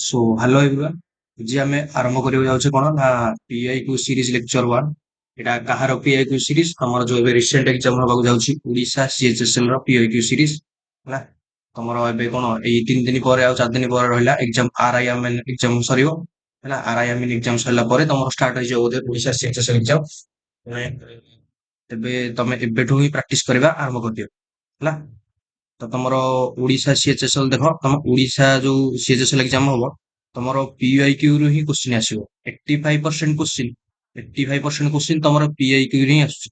So hello everyone जी आम आरंभ करने जाऊँ कौन ना pi Q series lecture one एटा कहार पीआई क्यू सीरीज तुम जो रिसेंट एग्जाम होगा जाऊँगी ओडिशा सीएचएसएल रो पीआई क्यू सीरीज है तुम ए कौन यही 3 दिन पर आ 4 दिन पर रहा एग्जाम आरआईएमएन एग्जाम सर है आरआईएमएन एग्जाम सरला तुम स्टार्ट हो बोधे ओडिशा सीएचएसएल एग्जाम तेबे तुम एबेठू ही प्रैक्टिस करवा आरंभ कर दियो है तो तुमर ओडिशा सीएचएसएल देख तुम ओडिशा जो सीएचएसएल एग्जाम हम तुमर पीआईक्यू रु ही क्वेश्चन आसो 85% क्वेश्चन 85% क्वेश्चन तुमर पीआईक्यू रे ही आसुची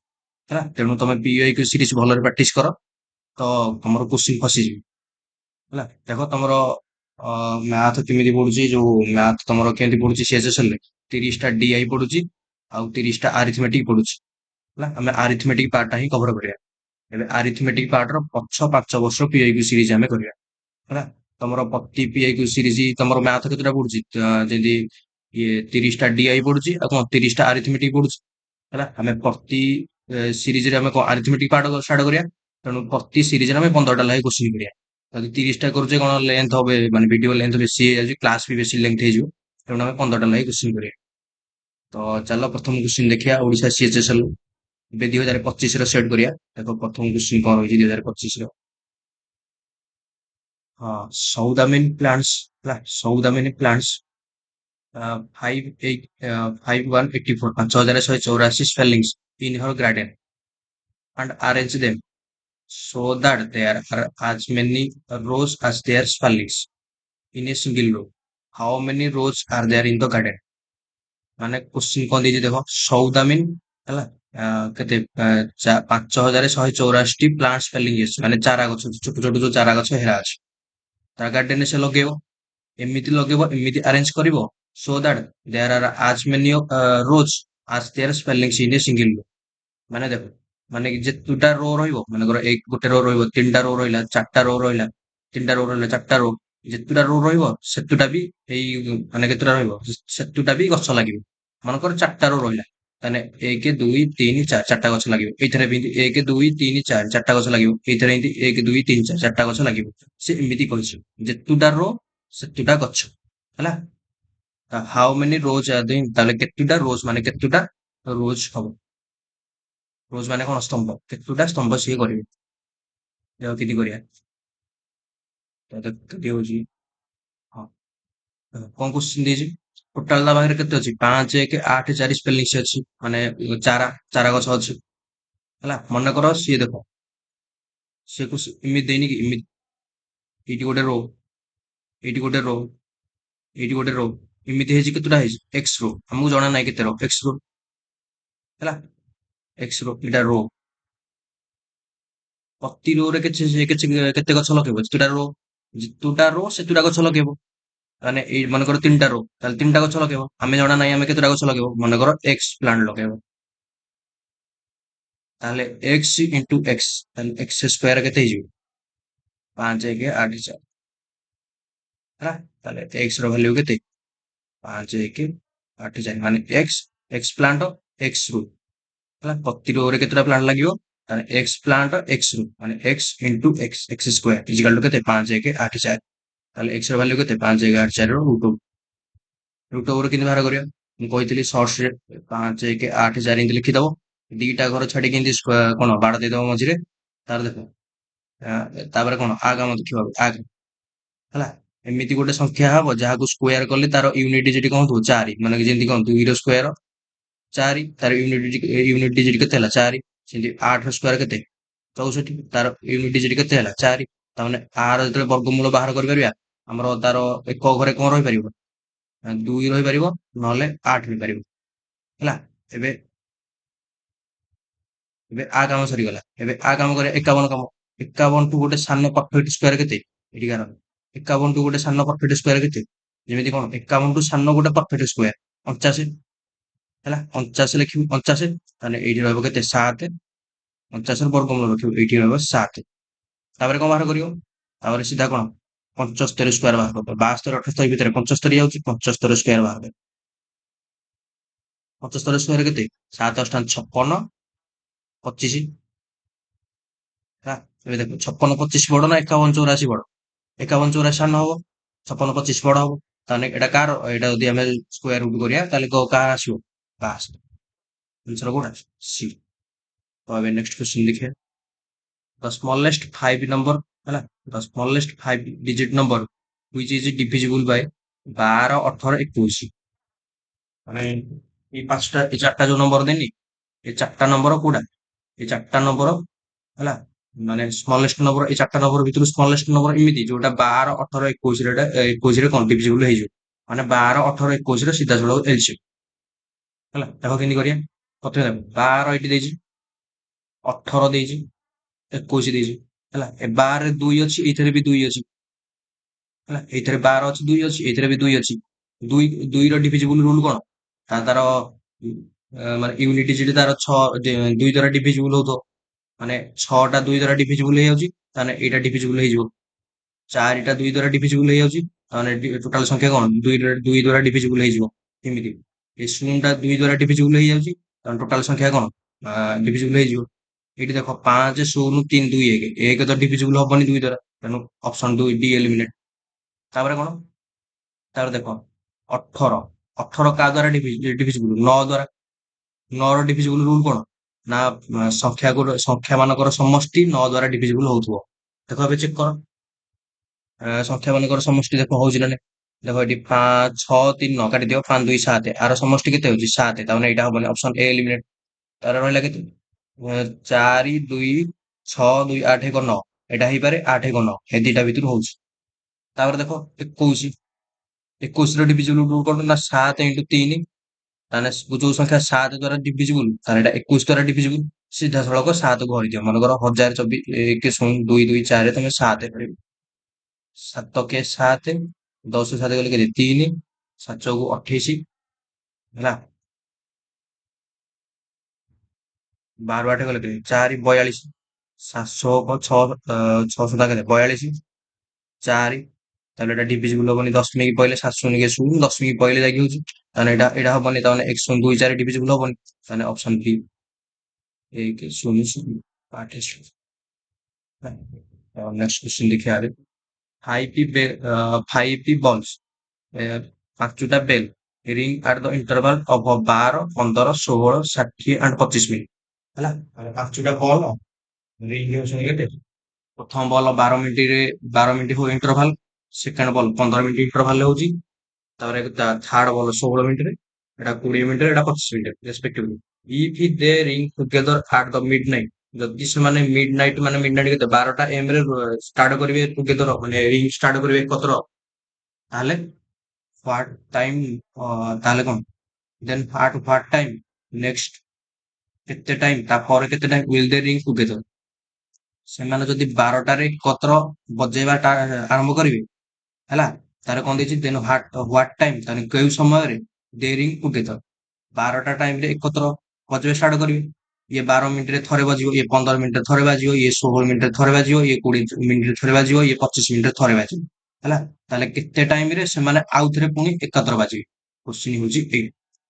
है तेणु तुम पीआईक्यू सीरीज भलरे प्रैक्टिस कर तो तुमर क्वेश्चन फसीजी है देख तुमर मैथ केमी पड़ुची जो मैथ तुमर केमी पड़ुची सीएचएसएल रे 30टा डीआई पड़ुची आउ 30टा आरिथमेटिक पड़ुची है आम आरिथमेटिक पार्टा ही कवर करिया ଏବେ ଆରିଥମେଟିକ ପାର୍ଟ ର ପଛ 5 ବର୍ଷ ପିଆଇକ୍ୟୁ ସିରିଜ ଆମେ କରିବା ହେଲା ତମର ପ୍ରତି ପିଆଇକ୍ୟୁ ସିରିଜ ତମର ମ୍ୟାଥ କେତେଟା ପଡୁଛି ଯେମିତି ଇଏ 30ଟା ଡିଆଇ ପଡୁଛି ଆଉ କଣ 30ଟା ଆରିଥମେଟିକ ପଡୁଛି ହେଲା ଆମେ ପ୍ରତି ସିରିଜରେ ଆମେ କଣ ଆରିଥମେଟିକ ପାର୍ଟ ଷ୍ଟାର୍ଟ କରିବା ତେଣୁ ପ୍ରତି ସିରିଜରେ ଆମେ 15ଟା ଲେଖାଏଁ କ୍ୱେଶ୍ଚିନ୍ କରିବା ଯଦି 30ଟା କରୁଛେ କଣ ଲେନ୍ଥ হবে ମାନେ ଭିଡିଓ ଲେନ୍ଥ ବେଶୀ ହେଇଯାଉଛି କ୍ଲାସ ବି ବେଶୀ ଲେନ୍ଥ ହେଇଯିବ ତେଣୁ ଆମେ 15ଟା ଲେଖାଏଁ କ୍ୱେଶ୍ଚିନ୍ କରିବା ତ ଚାଲ ପ୍ରଥମ କ୍ୱେଶ୍ଚିନ୍ ଦେଖିବା ଓଡିଶା ସିଏଚଏସଏଲ ଏବେ 2025 ର ସେଟ୍ କରିବା ଦେଖ ପ୍ରଥମ କ୍ୱେଶ୍ଚିନ୍ କଣ ରହିଛି 2025 ର ହଁ ସୌଦାମିନି ପ୍ଲାଣ୍ଟସ୍ ହେଲା Saudamini plants 5184 5184 spellings in her garden and arrange them so that there are as many rows as their spellings in a single row. How many rows are there in the garden? ମାନେ question କଣ ଦେଇଛି ଦେଖ ସୌଦାମିନି ହେଲା କେତେ 5184ଟି plant spelling ଅଛି ମାନେ ଚାରା ଗଛ ଛୋଟ ଛୋଟ ଯୋଉ ଚାରା ଗଛ ହେରା ଅଛି ତା ଗାର୍ଡେନରେ ସେ ଲଗେଇବ ଏମିତି ଲଗେଇବ ଏମିତି ଆରେଞ୍ଜ କରିବ so that there are as many rows as their spellings in a single row ମାନେ ଦେଖ ମାନେ ଯେତେଟା ରୋ ରହିବ ମନେକର ଏକ ଗୋଟେ ରୋ ରହିବ 3ଟା ରୋ ରହିଲା 4ଟା ରୋ ରହିଲା 3ଟା ରୋ ରହିଲା 4ଟା ରୋ ଯେତେଟା ରୋ ରହିବ ସେତେଟା ବି ଏଇ ମାନେ କେତେଟା ରହିବ ସେତେଟା ବି ଗଛ ଲାଗିବ ମନେକର 4ଟା ରୋ ରହିଲା ତାହେଲେ 1 2 3 4 ଚାରିଟା ଗଛ ଲାଗିବ ଏଇଥିରେ ବି 1 2 3 4 ଚାରିଟା ଗଛ ଲାଗିବ ଏଇଥିରେ ଏମିତି 1 2 3 4 ଚାରିଟା ଗଛ ଲାଗିବ ସେ ଏମିତି କହିଛି ଯେତେଟା ରୋ ସେତେଟା ଗଛ ହେଲା ହାଉ ମେନି ରୋଜ୍ ଆର୍ ଦେନ୍ ତାହେଲେ କେତେଟା ରୋଜ୍ ମାନେ କେତେଟା ରୋଜ୍ ହବ ରୋଜ୍ ମାନେ କଣ ସ୍ତମ୍ଭ କେତେଟା ସ୍ତମ୍ଭ ସିଏ କରିବେ ଦେଖ କେମିତି କରିବା ତ ଦେଖ କେମିତି ହଉଛି ହଁ କଣ କ୍ୱେଶ୍ଚିନ୍ ଦେଇଛି ଟୋଟାଲ ତା ପାଖରେ କେତେ ଅଛି 5 1 8 4 ସ୍ପେଲିଂସ୍ ଅଛି ମାନେ ଚାରା ଚାରା ଗଛ ଅଛି ହେଲା ମନେକର ସିଏ ଦେଖ ସିଏ ଏମିତି ଦେଇନି କି ଏମିତି ଏଇଠି ଗୋଟେ ରୋ ଏଇଠି ଗୋଟେ ରୋ ଏଇଠି ଗୋଟେ ରୋ ଏମିତି ହେଇଛି କେତେଟା ହେଇଛି ଏକ୍ସ ରୋ ଆମକୁ ଜଣା ନାହିଁ କେତେ ରୋ ଏକ୍ସ ରୋ ହେଲା ଏକ୍ସ रो ଏଇଟା ରୋ ପ୍ରତି ରୋରେ କେତେ ଗଛ ଲଗେଇବ ଯେତୁଟା ରୋ ସେତୁଟା ଗଛ ଲଗେଇବ ମାନେ ଏଇ ମନେକର 3ଟା ରୋ ତାହେଲେ 3ଟା ଗଛ ଲଗେଇବ ଆମେ ଜଣା ନାହିଁ ଆମେ କେତେଟା ଗଛ ଲଗେଇବ ମନେକର ଏକ୍ସ ପ୍ଲାଣ୍ଟ ଲଗେଇବ ତାହେଲେ ଏକ୍ସ ଇଣ୍ଟୁ ଏକ୍ସ ତାହେଲେ ଏକ୍ସ ସ୍କୋୟାର କେତେ ହେଇଯିବ 5 1 8 4 ହେଲା ତାହେଲେ ଏକ୍ସ ର ଭ୍ୟାଲ୍ୟୁ କେତେ 5 1 8 4 ମାନେ ଏକ୍ସ ଏକ୍ସ ପ୍ଲାଣ୍ଟ ଏକ୍ସ ରୁ ହେଲା ପ୍ରତି ରୋରେ କେତେଟା ପ୍ଲାଣ୍ଟ ଲାଗିବ ତାହେଲେ ଏକ୍ସ ପ୍ଲାଣ୍ଟ ଏକ୍ସ ରୁ ମାନେ x into x x square equal to କେତେ 5 1 8 4 ତାହେଲେ ଏକ୍ସ ର ଭ୍ୟାଲ୍ୟୁ କେତେ 5 1 8 4 ର ରୁଟ୍ ଓଭର କେମିତି ବାହାର କରିବା ମୁଁ କହିଥିଲି ସର୍ଟସ ରେ 5 1 8 4 ଏମିତି ଲେଖିଦବ ଦିଟା ଘର ଛାଡିକି ଏମିତି କଣ ବାଡ ଦେଇଦବ ମଝିରେ ତାର ଦେଖ ତାପରେ କଣ ଆଗାମ ଦେଖିବ ଆଗ ହେଲା ଏମିତି ଗୋଟେ ସଂଖ୍ୟା ହବ ଯାହାକୁ ସ୍କୋୟାର କଲେ ତାର ୟୁନିଟ୍ ଡିଜିଟ୍ କଣ ହଉଥିବ 4 ମାନେ ଯେମିତି କଣ 2 ର ସ୍କୋୟାର 4 ତାର ୟୁନିଟ୍ ଡିଜିଟ୍ କେତେ ହେଲା 4 ସେମିତି 8 ର ସ୍କୋୟାର କେତେ 64 ତାର ୟୁନିଟ୍ ଡିଜିଟ୍ କେତେ ହେଲା 4 ତାମାନେ ଆର ଯେତେବେଳେ ବର୍ଗମୂଳ ବାହାର କରିପାରିବା ଆମର ତାର ଏକ ଘରେ କଣ ରହିପାରିବ 2 ରହିପାରିବ ନହେଲେ 8 ରହିପାରିବ ହେଲା ଏବେ ଏବେ ଆ କାମ ସରିଗଲା ଏବେ ଆ କାମ କରିବା 51 କାମ 51 ଟୁ ଗୋଟେ ସାନ ପରଫେକ୍ଟ ସ୍କୋୟାର କେତେ ଏଠିକାର 51 ଟୁ ଗୋଟେ ସାନ ପରଫେକ୍ଟ ସ୍କୋୟାର କେତେ ଯେମିତି କଣ 51 ଟୁ ସାନ ଗୋଟେ ପରଫେକ୍ଟ ସ୍କୋୟାର 89 ହେଲା 89 ଲେଖିବି 89 ତାହେଲେ ଏଇଠି ରହିବ କେତେ 7 49 ର ବର୍ଗମୂଳ ରଖିବ ଏଇଠି ରହିବ 7 ତାପରେ କଣ ବାହାର କରିବ ତାପରେ ସିଧା କଣ 75 ସ୍କୋୟାର ବାହାର କରିବ 72 78 ଭିତରେ 75 ଯାଉଛି 75 ସ୍କୋୟାର ବାହାର କରିବ 75 ସ୍କୋୟାର କେତେ 7 8 56 25 ହେଲା ଏବେ ଦେଖ 56 25 ବଡ ନା 51 84 ବଡ 51 84 ସାନ ହବ 56 25 ବଡ ହବ ତାହେଲେ ଏଇଟା କାହାର ଏଇଟା ଯଦି ଆମେ ସ୍କୋୟାର ରୁଟ କରିବା ତାହେଲେ କାହାର ଆସିବ 62। ଆନ୍ସର କୋଉଟା ସି। ତ ଏବେ ନେକ୍ସଟ କ୍ୱେଶ୍ଚନ ଦେଖିବା। ଦ ସ୍ମଲେଷ୍ଟ 5 ନମ୍ବର ହେଲା, the smallest 5 digit number which is divisible by 12, 18, 21। ମାନେ ଏଇ ଚାରିଟା ଯୋଉ ନମ୍ବର ଦେନି, ଏ ଚାରିଟା ନମ୍ବର କୋଉଟା, ଏ ଚାରିଟା ନମ୍ବର ହେଲା, ମାନେ ସ୍ମଲେଷ୍ଟ ନମ୍ବର ଏଇ ଚାରିଟା ନମ୍ବର ଭିତରୁ ସ୍ମଲେଷ୍ଟ ନମ୍ବର ଏମିତି ଯୋଉଟା 12, 18, 21 ରେ 21 ରେ କଣ ଡିଭିଜିବୁଲ ହେଇଯିବ। ମାନେ 12, 18, 21 ରେ ସିଧାସଳଖ ଏଲସିଏମ ହେଲା। ଦେଖ କେମିତି କରିବା। ପ୍ରଥମେ ଦେଖ 12 ଏଇଠି ଦେଇଛି, 18 ଦେଇଛି, 21 ଦେଇଛି ହେଲା। ଏ 12 ରେ 2 ଅଛି, ଏଇଥିରେ ବି 2 ଅଛି ହେଲା। ଏଇଥିରେ 12 ଅଛି, 2 ଅଛି, ଏଇଥିରେ ବି 2 ଅଛି। ଦୁଇ ର ଡିଭିଜିବୁଲ ରୁଲ କଣ, ତାର ମାନେ ୟୁନିଟ ଡିଜିଟ ତାର 6 2 ଦ୍ୱାରା ଡିଭିଜିବୁଲ ହଉଥିବ। ମାନେ 6ଟା 2 ଦ୍ୱାରା ଡିଭିଜିବୁଲ ହେଇଯାଉଛି, ତାହେଲେ ଏଇଟା ଡିଭିଜିବୁଲ ହେଇଯିବ। 4ଟା 2 ଦ୍ୱାରା ଡିଭିଜିବୁଲ ହେଇଯାଉଛି, ତାହେଲେ ଟୋଟାଲ ସଂଖ୍ୟା କଣ 2 ଦ୍ୱାରା ଡିଭିଜିବୁଲ ହେଇଯିବ। ଏମିତି ଏ 0ଟା 2 ଦ୍ୱାରା ଡିଭିଜିବୁଲ ହେଇଯାଉଛି, ତାହେଲେ ଟୋଟାଲ ସଂଖ୍ୟା କଣ ଡିଭିଜିବୁଲ ହେଇଯିବ। ଏଇଠି ଦେଖ 5, 0, 3, 2, 1, 1 ତ ଡିଭିଜିବୁଲ ହବନି 2 ଦ୍ୱାରା, ତେଣୁ ଅପସନ 2 ଡି ଏଲିମିନେଟ। ତାପରେ କଣ, ତାପରେ ଦେଖ 18, 18 କାହା ଦ୍ୱାରା ଡିଭିଜିବୁଲ 9 ଦ୍ୱାରା। 9 ର ଡିଭିଜିବୁଲ ରୁଲ କଣ ନା ସଂଖ୍ୟା ମାନଙ୍କର ସମଷ୍ଟି 9 ଦ୍ୱାରା ଡିଭିଜିବୁଲ ହଉଥିବ। ଦେଖ ଏବେ ଚେକ୍ କର, ସଂଖ୍ୟା ମାନଙ୍କର ସମଷ୍ଟି ଦେଖ ହଉଛି ନା ନାଇଁ। ଦେଖ ଏଠି 5, 6, 3, 9 କାଟିଦିଅ, 5, 2, 7, ଆର ସମଷ୍ଟି କେତେ ହଉଛି 7, ତାମାନେ ଏଇଟା ହବନି, ଅପସନ ଏ ଏଲିମିନେଟ। ତାର ରହିଲା କେତେ 4, 2, 6, 2, 8, 1, 9, ଏଇଟା ହେଇପାରେ 8, 1, 9, ଏ ଦିଟା ଭିତରୁ ହଉଛି। ତାପରେ ଦେଖ 21, 21 ର ଡିଭିଜିବୁଲ ରୁଲ କଣ ନା 7 × 3, ତାହେଲେ ଯୋଉ ସଂଖ୍ୟା 7 ଦ୍ୱାରା ଡିଭିଜିବୁଲ ତାହେଲେ ଏଇଟା 21 ଦ୍ୱାରା ଡିଭିଜିବୁଲ। ସିଧାସଳଖ 7 କୁ ହରିଦିଅ, ମନେକର 1024, 1, 0, 2, 2, 4, ତମେ 7 କରିବ, 7 କେ 7, 10 7 ଗଲେ କେତେ 3, 7 ଚଉକୁ 28 ହେଲା। 12 8 ଗଲେ କେତେ 4, 42, 700 6 600 କେତେ 42, 4, ତାହେଲେ ଏଇଟା ଡିଭିଜିବୁଲ ହବନି, ଦଶମିକ ପଇଲେ 7 0 କେ 0, ଦଶମିକ ପଇଲେ ଯାଇକି ହଉଛି, ତାହେଲେ ଏଇଟା ହବନି, ତାହେଲେ 1 0 2 4 ଡିଭିଜିବୁଲ ହବନି, ତାହେଲେ ଅପସନ ବି 1 0 0 8 0। ନେକ୍ସଟ କ୍ୱେଶ୍ଚନ ଦେଖିବା। ফাইভ balls, ପାଞ୍ଚଟା bell ring at the interval of 12, 15, 16, 60 and 25 minute ହେଲା। ପାଞ୍ଚଟା ବଲ ରିଙ୍ଗ ହେଉଛନ୍ତି କେତେ, ପ୍ରଥମ ବଲ 12 ମିନିଟରେ 12 ମିନିଟ୍ ହଉ interval, second ball 15 minute interval ହଉଛି, ତାପରେ ଥାର୍ଡ ବଲ 16 ମିନିଟରେ, ଏଟା 20 ମିନିଟରେ, ଏଟା 25 minute respectively. If they ring together at the midnight, ଯଦି ସେମାନେ ମିଡ ନାଇଟ୍ ମାନେ ମିଡ ନାଇଟ୍ କେତେ 12ଟା AM ରେ ଷ୍ଟାର୍ଟ କରିବେ ଟୁଗେଦର, ମାନେ ରିଙ୍ଗ ଷ୍ଟାର୍ଟ କରିବେ ଏକତ୍ର, ତାହେଲେ ହ୍ୱାଟ ଟାଇମ, ତାହେଲେ କଣ ଦେନ୍ ହ୍ୱାଟ ଟାଇମ ନେକ୍ସଟ, କେତେ ଟାଇମ ତାପରେ କେତେ time will they ring together, ସେମାନେ ଯଦି 12ଟାରେ ଏକତ୍ର ବଜେଇବା ଆରମ୍ଭ କରିବେ ହେଲା, ତାର କଣ ଦେଇଛି ଦେନ୍ ହ୍ୱାଟ ଟାଇମ, ତାହେଲେ କେଉଁ ସମୟରେ ଦେ ରିଙ୍ଗ ଟୁଗେଦର, 12ଟା ଟାଇମରେ ଏକତ୍ର ବଜେଇବା ଷ୍ଟାର୍ଟ କରିବେ। ଇଏ 12 ମିନିଟରେ ଥରେ ବାଜିବ, ଇଏ 15 ମିନିଟରେ ଥରେ ବାଜିବ, ଇଏ 16 ମିନିଟରେ ଥରେ ବାଜିବ, ଇଏ 20 ମିନିଟରେ ଥରେ ବାଜିବ, ଇଏ 25 ମିନିଟରେ ଥରେ ବାଜିବ ହେଲା। ତାହେଲେ କେତେ ଟାଇମରେ ସେମାନେ ଆଉଥରେ ପୁଣି ଏକାଥରେ ବାଜିବେ, କୋଶ୍ଚିନ୍ ହଉଛି ଏଇ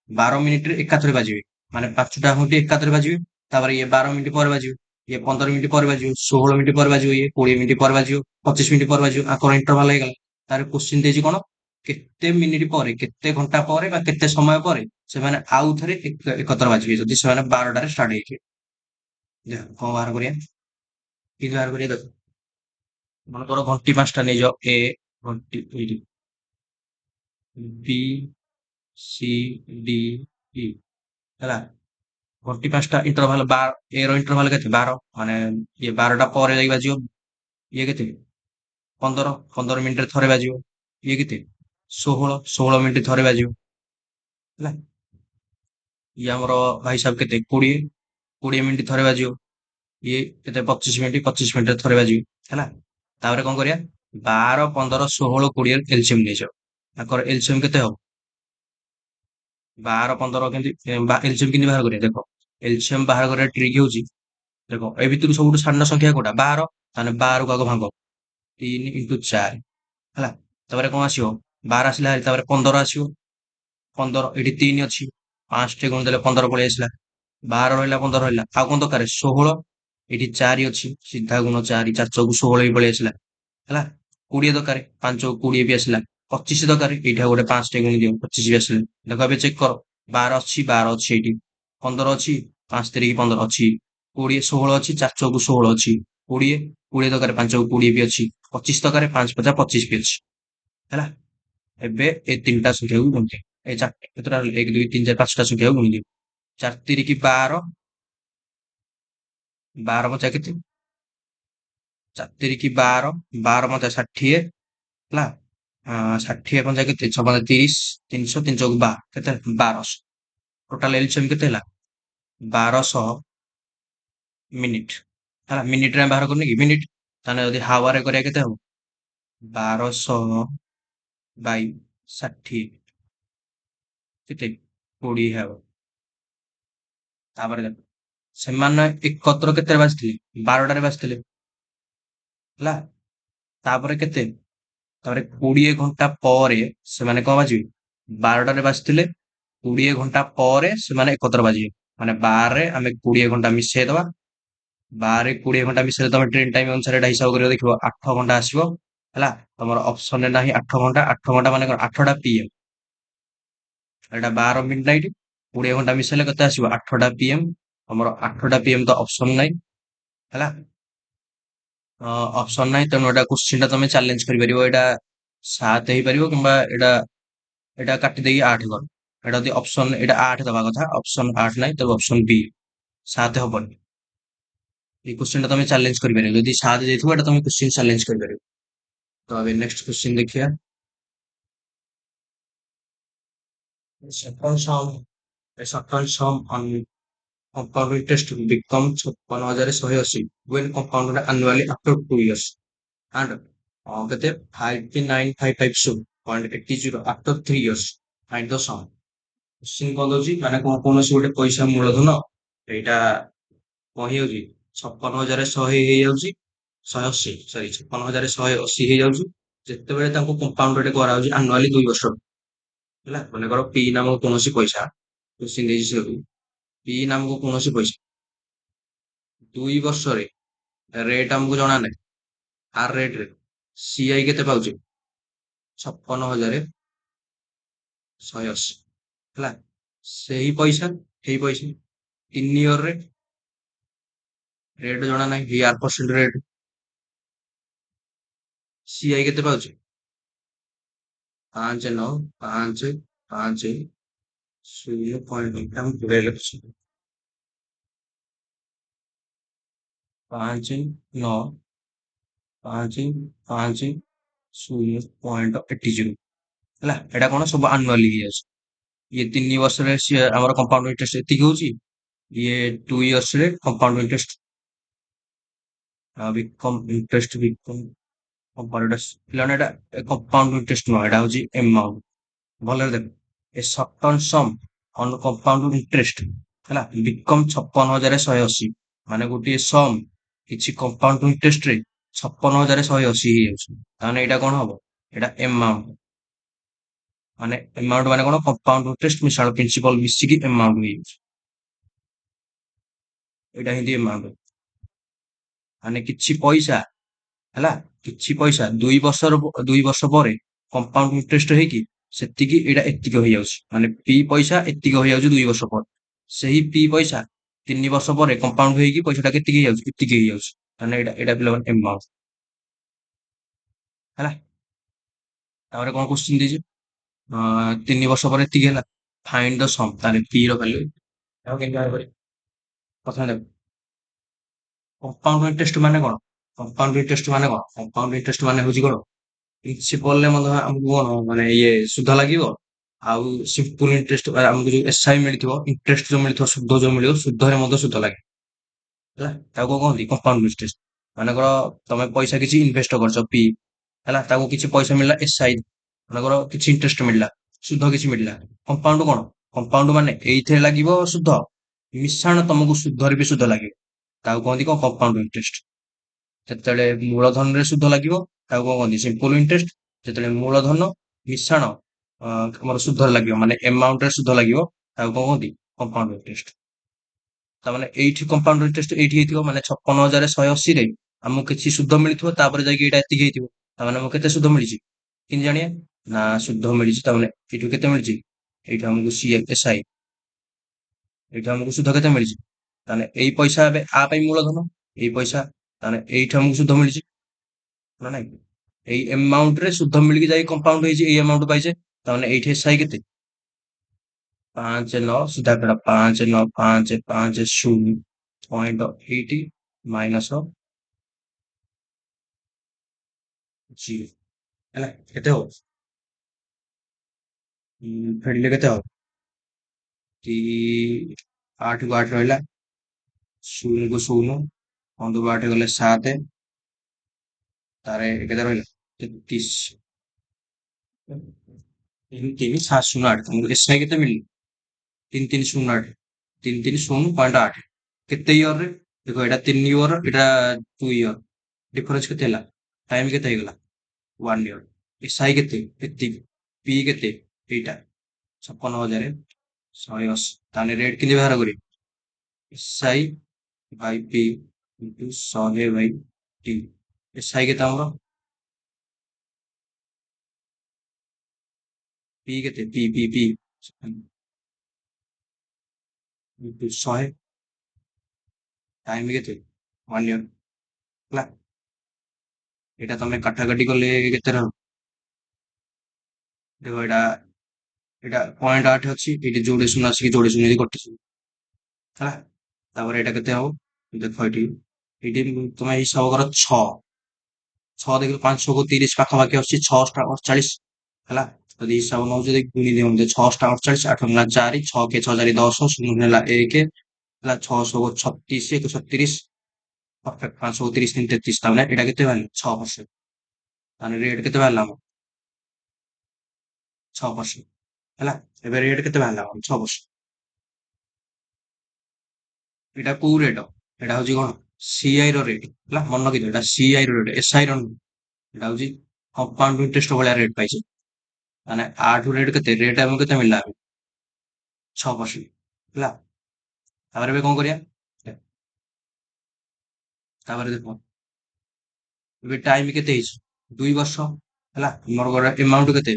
12 ମିନିଟରେ ଏକାଥରେ ବାଜିବେ, ମାନେ 5ଟା ଘଣ୍ଟି ଏକାଥରେ ବାଜିବେ, ତାପରେ ଇଏ 12 ମିନିଟ୍ ପରେ ବାଜିବ, ଇଏ 15 ମିନିଟ୍ ପରେ ବାଜିବ, 16 ମିନିଟ୍ ପରେ ବାଜିବ, ଇଏ 20 ମିନିଟ୍ ପରେ ବାଜିବ, 25 ମିନିଟ୍ ପରେ ବାଜିବ, ଆଙ୍କର ଇଣ୍ଟରଭାଲ ହେଇଗଲା। ତାର କୋଶ୍ଚିନ୍ ଦେଇଛି କଣ, କେତେ ମିନିଟ୍ ପରେ, କେତେ ଘଣ୍ଟା ପରେ ବା କେତେ ସମୟ ପରେ ସେମାନେ ଆଉଥରେ ଏକତ୍ର ବାଜିବେ, ଯଦି ସେମାନେ 12ଟାରେ ଷ୍ଟାର୍ଟ ହେଇଯିବେ। ଦେଖ କଣ ବାହାର କରିବା, କି ବାହାର କରିବା ଦେଖ, ମନେକର ଘଣ୍ଟି 5ଟା ନେଇଯାଅ, ଏ ଘଣ୍ଟି ଏଇଠି, ବି ସି ଡି ଇ ହେଲା। ଘଣ୍ଟି 5ଟା ଇଣ୍ଟରଭାଲ 12, ଏ ର ଇଣ୍ଟରଭାଲ କେତେ 12, ମାନେ ଇଏ 12ଟା ପରେ ଯାଇକି ବାଜିବ, ଇଏ କେତେ 15, 15 ମିନିଟରେ ଥରେ ବାଜିବ, ଇଏ କେତେ 16, 16 ମିନିଟ୍ ଥରେ ବାଜିବ ହେଲା। ଇଏ ଆମର ଭାଇ ସାହେବ କେତେ 20, 20 ମିନିଟ୍ ଥରେ ବାଜିବ, ଇଏ କେତେ 25 ମିନିଟ୍, 25 ମିନିଟରେ ଥରେ ବାଜିବ ହେଲା। ତାପରେ କଣ କରିବା, 12, 15, 16, 20 ଏଲସିଏମ ନେଇଯାଅ, ତାଙ୍କର ଏଲସିଏମ କେତେ ହବ 12, 15 କେମିତି ଏଲସିଏମ କେମିତି ବାହାର କରିବା, ଦେଖ ଏଲସିଏମ ବାହାର କରିବା ଟ୍ରିକ୍ ହଉଛି, ଦେଖ ଏ ଭିତରୁ ସବୁଠୁ ସାନ ସଂଖ୍ୟା କୋଉଟା 12, ତାହେଲେ 12କୁ ଆଗ ଭାଙ୍ଗ, 3 × 4 ହେଲା। ତାପରେ କଣ ଆସିବ 12 ଆସିଲା ହାରି, ତାପରେ 15 ଆସିବ, 15 ଏଠି 3 ଅଛି, 5 ଗୁଣ ଦେଲେ 15 ପଳେଇ ଆସିଲା, 12 ରହିଲା, 15 ରହିଲା, ଆଉ କଣ ଦରକାର 16, ଏଠି 4 ଅଛି, ସିଧା ଗୁଣ 4, 4 ଚଉକୁ 16 ବି ପଳେଇ ଆସିଲା ହେଲା। 20 ଦରକାର, 5 ଚଉକୁ 20 ବି ଆସିଲା, 25 ଦରକାର, ଏଇଟା ଗୋଟେ 5 ଟେ ଗୁଣି ଦିଅ 25 ବି ଆସିଲେ। ଦେଖ ଏବେ ଚେକ୍ କର, 12 ଅଛି ଏଇଠି, 15 ଅଛି, 5 ତିରିକି 15 ଅଛି, 20 16 ଅଛି, 4 ଚଉକୁ 16 ଅଛି, 20 20 ଦରକାର, 5 ଚଉକୁ 20 ବି ଅଛି, 25 ଦରକାର, 5 ପଞ୍ଚା 25 ବି ଅଛି ହେଲା। ଏବେ ଏ ତିନିଟା ସଂଖ୍ୟାକୁ ଗୁଣିଦିଅ, ଏ ଚାରିଟା କେତେଟା 1 2 3 4 5ଟା ସଂଖ୍ୟାକୁ ଗୁଣିଦିଅ। 4 ତିରିକି 12, 12 ପଞ୍ଚା କେତେ, 4 ତିରିକି 12, 12 ପଞ୍ଚା 60 ହେଲା। 60 ପଞ୍ଚା କେତେ, 6 ପଞ୍ଚା 30, 300, 3 ଚଉକୁ 12 କେତେ 1200। ଟୋଟାଲ ଏଲସିଏମ୍ କେତେ ହେଲା, 1200 ମିନିଟ୍ ହେଲା। ମିନିଟରେ ଆମେ ବାହାର କରୁନି କି ମିନିଟ୍, ତାହେଲେ ଯଦି ହାୱାରେ କରିବା କେତେ ହବ, 1200 ବାଇ 60 କେତେ 20 ହେବ। ତାପରେ ଦେଖ, ସେମାନେ ଏକତ୍ର କେତେରେ ବାସିଥିଲେ, 12ଟାରେ ବାସିଥିଲେ ହେଲା। ତାପରେ କେତେ, ତାପରେ 20 ଘଣ୍ଟା ପରେ ସେମାନେ କଣ ବାଜିବେ, 12ଟାରେ ବାସିଥିଲେ, 20 ଘଣ୍ଟା ପରେ ସେମାନେ ଏକତ୍ର ବାଜିବେ। ମାନେ 12ରେ ଆମେ 20 ଘଣ୍ଟା ମିଶେଇ ଦବା, 12ରେ 20 ଘଣ୍ଟା ମିଶେଇଲେ ତମେ ଟ୍ରେନ ଟାଇମ ଅନୁସାରେ ଏଟା ହିସାବ କରିବ, ଦେଖିବ 8 ଘଣ୍ଟା ଆସିବ ହେଲା। ତମର ଅପସନରେ ନାହିଁ 8 ଘଣ୍ଟା, 8 ଘଣ୍ଟା ମାନେ କଣ 8ଟା ପିଏମ୍, ଏଟା 12 ମିଡ୍ ନାଇଟ୍, 20 ଘଣ୍ଟା ମିଶେଇଲେ କେତେ ଆସିବ 8ଟା ପିଏମ୍। ତମର 8ଟା ପିଏମ୍ ତ ଅପସନ ନାହିଁ ହେଲା। ଅପସନ ନାହିଁ, ତେଣୁ ଏଟା କୋଶ୍ଚିନ୍ ଟା ତମେ ଚ୍ୟାଲେଞ୍ଜ କରିପାରିବ, ଏଇଟା 7 ହେଇପାରିବ କିମ୍ବା ଏଇଟା ଏଇଟା କାଟି ଦେଇକି 8 କର। ଏଇଟା ଯଦି ଅପସନ ଏଇଟା 8 ଦବା କଥା, ଅପସନ 8 ନାହିଁ, ତେବେ ଅପସନ ବି 7 ହବନି। এই କୋଶ୍ଚିନ୍ ଟା ତମେ ଚ୍ୟାଲେଞ୍ଜ କରିପାରିବ, ଯଦି 7 ଦେଇଥିବ ଏଟା ତମେ କୋଶ୍ଚିନ୍ ଚ୍ୟାଲେଞ୍ଜ କରିପାରିବ। ତ ଏବେ ନେକ୍ସଟ କୋଶ୍ଚିନ୍ ଦେଖିବା। second sum a second sum on compound interest become 56,180 when compounded annually after 2 years and କେତେ 59552.80 after 3 years, find the sum। Question କଣ ଦଉଛି, ମାନେ କଣ କୌଣସି ଗୋଟେ ପଇସା ମୂଳଧନ ଏଇଟା କଣ ହେଇଯାଉଛି 56,180 ହେଇଯାଉଛି, 180 ସରି 56,180 ହେଇଯାଉଛି ଯେତେବେଳେ ତାଙ୍କୁ କମ୍ପାଉଣ୍ଡେଡ୍ କରାଯାଉଛି ଆନୁଆଲି 2 ବର୍ଷ ହେଲା। ମନେକର ପି ନାମକ କୌଣସି ପଇସା, କୋଶ୍ଚିନ୍ ଦେଇଛି ସେଠୁ, ପି ନାମକ କୌଣସି ପଇସା 2 ବର୍ଷରେ, ରେଟ୍ ଆମକୁ ଜଣା ନାହିଁ, ଆର ରେଟ୍ ରେ ସିଆଇ କେତେ ପାଉଛି 56,180 ହେଲା। ସେଇ ପଇସା, ସେଇ ପଇସା 3 ଇୟର ରେ ରେଟ୍ ଜଣା ନାହିଁ, 11% ରେଟ୍, ସିଆଇ କେତେ ପାଉଛି 5,9,5,5,0 ଆମେ ପୁରାଇ ଲେଖୁଛୁ 5,9,5,5,0.80 ହେଲା। ଏଇଟା କଣ ସବୁ ଆନୁଆଲି ହେଇଯାଉଛି, ଇଏ 3 ବର୍ଷରେ ସିଏ ଆମର କମ୍ପାଉଣ୍ଡ ଇଣ୍ଟରେଷ୍ଟ ଏତିକି ହଉଛି, ଇଏ 2 ଇୟର୍ସରେ compound interest become interest become compound ପିଲାମାନେ, ଏଟା କମ୍ପାଉଣ୍ଡ ଇଣ୍ଟରେଷ୍ଟ ନୁହଁ, ଏଟା ହଉଛି ଏମାଉଣ୍ଟ। ଭଲରେ ଦେଖ, a short term sum on compound interest ହେଲା, ବିକମ୍ 56,180 ମାନେ ଗୋଟିଏ ସମ୍ କିଛି କମ୍ପାଉଣ୍ଡ ଇଣ୍ଟରେଷ୍ଟରେ 56,180 ହେଇଯାଉଛି, ତାହେଲେ ଏଇଟା କଣ ହବ, ଏଇଟା ଏମାଉଣ୍ଟ। ମାନେ ଏମାଉଣ୍ଟ ମାନେ କଣ, କମ୍ପାଉଣ୍ଡ ଇଣ୍ଟରେଷ୍ଟ ମିଶାଣ ପ୍ରିନ୍ସିପାଲ ମିଶିକି ଏମାଉଣ୍ଟ ହେଇଯାଉଛି, ଏଇଟା ହିଁ ଏମାଉଣ୍ଟ। ମାନେ କିଛି ପଇସା ହେଲା, କିଛି ପଇସା 2 ବର୍ଷ ପରେ କମ୍ପାଉଣ୍ଡ ଇଣ୍ଟରେଷ୍ଟ ହେଇକି ସେତିକି ଏଇଟା ଏତିକି ହେଇଯାଉଛି, ମାନେ ପି ପଇସା ଏତିକି ହେଇଯାଉଛି 2 ବର୍ଷ ପରେ। ସେହି ପି ପଇସା 3 ବର୍ଷ ପରେ କମ୍ପାଉଣ୍ଡ ହେଇକି ପଇସାଟା କେତିକି ହେଇଯାଉଛି, ଏତିକି ହେଇଯାଉଛି, ମାନେ ଏଇଟା ଏଇଟା ପିଲାମାନେ ଏମାଉଣ୍ଟ ହେଲା। ତାପରେ କଣ କୋଶ୍ଚିନ୍ ଦେଇଛି, 3 ବର୍ଷ ପରେ ଏତିକି ହେଲା, ଫାଇଣ୍ଡ ଦ ସମ୍, ତାହେଲେ ପି ର ଭ୍ୟାଲୁ ଆଉ କେମିତି ବାହାର କରିବେ। ପ୍ରଥମେ ଦେଖ, କମ୍ପାଉଣ୍ଡ ଇଣ୍ଟରେଷ୍ଟ ମାନେ କଣ, କମ୍ପାଉଣ୍ଡ ଇଣ୍ଟରେଷ୍ଟ ମାନେ କଣ, କମ୍ପାଉଣ୍ଡ ଇଣ୍ଟରେଷ୍ଟ ମାନେ ହଉଛି କଣ, ପ୍ରିନ୍ସିପାଲରେ ମଧ୍ୟ ଆମକୁ କଣ ମାନେ ଇଏ ସୁଧ ଲାଗିବ, ଆଉ ସିମ୍ପଲ ଇଣ୍ଟରେଷ୍ଟ ଆମକୁ ଯୋଉ ଏସଆଇ ମିଳିଥିବ, ଇଣ୍ଟରେଷ୍ଟ ଯୋଉ ମିଳିଥିବ, ସୁଧ ଯୋଉ ମିଳିବ, ସୁଧରେ ମଧ୍ୟ ସୁଧ ଲାଗେ ହେଲା। ତାକୁ କହନ୍ତି କମ୍ପାଉଣ୍ଡ ଇଣ୍ଟରେଷ୍ଟ। ମନେକର ତମେ ପଇସା କିଛି ଇନଭେଷ୍ଟ କରିଛ ପି ହେଲା, ତାକୁ କିଛି ପଇସା ମିଳିଲା ଏସଆଇ, ମନେକର କିଛି ଇଣ୍ଟରେଷ୍ଟ ମିଳିଲା, ସୁଧ କିଛି ମିଳିଲା। କମ୍ପାଉଣ୍ଡ କଣ, କମ୍ପାଉଣ୍ଡ ମାନେ ଏଇଥିରେ ଲାଗିବ ସୁଧ, ମିଶାଣ ତମକୁ ସୁଧରେ ବି ସୁଧ ଲାଗିବ, ତାକୁ କହନ୍ତି କଣ କମ୍ପାଉଣ୍ଡ ଇଣ୍ଟରେଷ୍ଟ। ଯେତେବେଳେ ମୂଳଧନରେ ସୁଧ ଲାଗିବ ତାକୁ କଣ କହନ୍ତି ସିମ୍ପଲ ଇଣ୍ଟରେଷ୍ଟ, ଯେତେବେଳେ ମୂଳଧନ ମିଶାଣ ଆମର ସୁଧରେ ଲାଗିବ, ମାନେ ଏମାଉଣ୍ଟରେ ସୁଧ ଲାଗିବ, ତାକୁ କଣ କହନ୍ତି କମ୍ପାଉଣ୍ଡ ଇଣ୍ଟରେଷ୍ଟ। ତାମାନେ ଏଇଠି କମ୍ପାଉଣ୍ଡ ଇଣ୍ଟରେଷ୍ଟ ଏଇଠି ହେଇଥିବ, ମାନେ 56,180ରେ ଆମକୁ କିଛି ସୁଧ ମିଳିଥିବ, ତାପରେ ଯାଇକି ଏଇଟା ଏତିକି ହେଇଥିବ, ତାମାନେ ଆମକୁ କେତେ ସୁଧ ମିଳିଛି କେମିତି ଜାଣିବା, ନା ଶୁଦ୍ଧ ମିଳିଛି, ତାମାନେ ଏଇଠୁ କେତେ ମିଳିଛି, ଏଇଠୁ ଆମକୁ CFSI, ଏଇଠୁ ଆମକୁ ସୁଧ କେତେ ମିଳିଛି, ତାହେଲେ ଏଇ ପଇସା ଏବେ ଆ ପାଇଁ ମୂଳଧନ, ଏଇ ପଇସା, ତାହେଲେ ଏଇଠୁ ଆମକୁ ସୁଧ ମିଳିଛି ନା ନାଇଁ, ଏଇ ଏମାଉଣ୍ଟ ରେ ସୁଧ ମିଳିକି ଯାଇ କମ୍ପାଉଣ୍ଡ ହେଇଛି, ଏଇ ଆମାଉଣ୍ଟ ପାଇଛେ, ତାମାନେ ଏଇଠି SI କେତେ, 5 9 ସିଧା କଟା 5 9 5 5 0 0.8 ମାଇନସ 0 ହେଲା, କେତେ ହବ, ଫେରିଲେ କେତେ ହବ, କି 8 କୁ 8 ରହିଲା, 0 କୁ 0, 15 କୁ 8 ଗଲେ 7, ତାରେ କେତେ ରହିଲା 33, 3 3 7 0 8, ତମକୁ SI କେତେ ମିଳିଲା 3 3 0 8, 3 3 0.8, କେତେ ଇୟର ରେ, ଦେଖ ଏଇଟା 3 ଇୟର, ଏଇଟା 2 ଇୟର, ଡିଫରେନ୍ସ କେତେ ହେଲା, ଟାଇମ କେତେ ହେଇଗଲା 1 ଇୟର, SI କେତେ ଏତିକି, P କେତେ ଏଇଟା 56,180, ତାହେଲେ ରେଟ୍ କେମିତି ବାହାର କରିବି, SI Bai P into 100 Bai T, SI କେତେ ଆମର, P କେତେ P ଇଣ୍ଟୁ 100, ଟାଇମ କେତେ 1 ଇୟର, ହେଲା, ଏଇଟା ତମେ କାଟାକାଟି କଲେ କେତେ ରହିବ, ଦେଖ ଏଇଟା, ଏଇଟା 0.8 ଅଛି, ଏଇଠି ଯୋଡେ ଶୂନ ଆସିକି ଯୋଡେ ଶୂନ କଟିଯିବ, ହେଲା, ତାପରେ ଏଇଟା କେତେ ହବ, ଦେଖ ଏଇଠି, ଏଇଠି ତମେ ହିସାବ କର 6, 6 ଦେଖିଲ 5 6 କୁ 30 ପାଖାପାଖି ଆସୁଛି, 6 ଟା 48, ହେଲା, ଯଦି ହିସାବ ନଉଛି ଯଦି ଗୁଣି ଦିଅନ୍ତେ, 6 ଟା 48, 8 ହେଲା 4, 6 କେ 6 4 10, 0 ହେଲା 1, ହେଲା 6 କୁ 36 1 36, ପରଫେକ୍ଟ, 5 କୁ 30 3 33, ତାମାନେ ଏଇଟା କେତେ ବାହାରିଲା 6%, ତାହେଲେ ରେଟ୍ କେତେ ବାହାରିଲା ଆମର 6%, ହେଲା, ଏବେ ରେଟ୍ କେତେ ବାହାରିଲା ଆମର 6%, ଏଇଟା କୋଉ ରେଟ୍, ଏଇଟା ହଉଛି କଣ CI ର ରେଟ୍, ହେଲା, ମନେ ରଖିଦିଅ ଏଇଟା CI ର ରେଟ୍, SI ର ନୁହେଁ, ଏଇଟା ହଉଛି କମ୍ପାଉଣ୍ଡ ଇଣ୍ଟରେଷ୍ଟ ଭଳିଆ ରେଟ୍ ପାଇছে, ମାନେ ଆଠୁ ରେଟ୍ କେତେ, ରେଟ୍ ଆମକୁ କେତେ ମିଳିଲା 6%, ହେଲା, ତାପରେ ଏବେ କଣ କରିବା, ତାପରେ ଦେଖ ଏବେ ଟାଇମ କେତେ ହେଇଛି 2 ବର୍ଷ, ହେଲା, ମୋର ଗୋଟେ ଏମାଉଣ୍ଟ କେତେ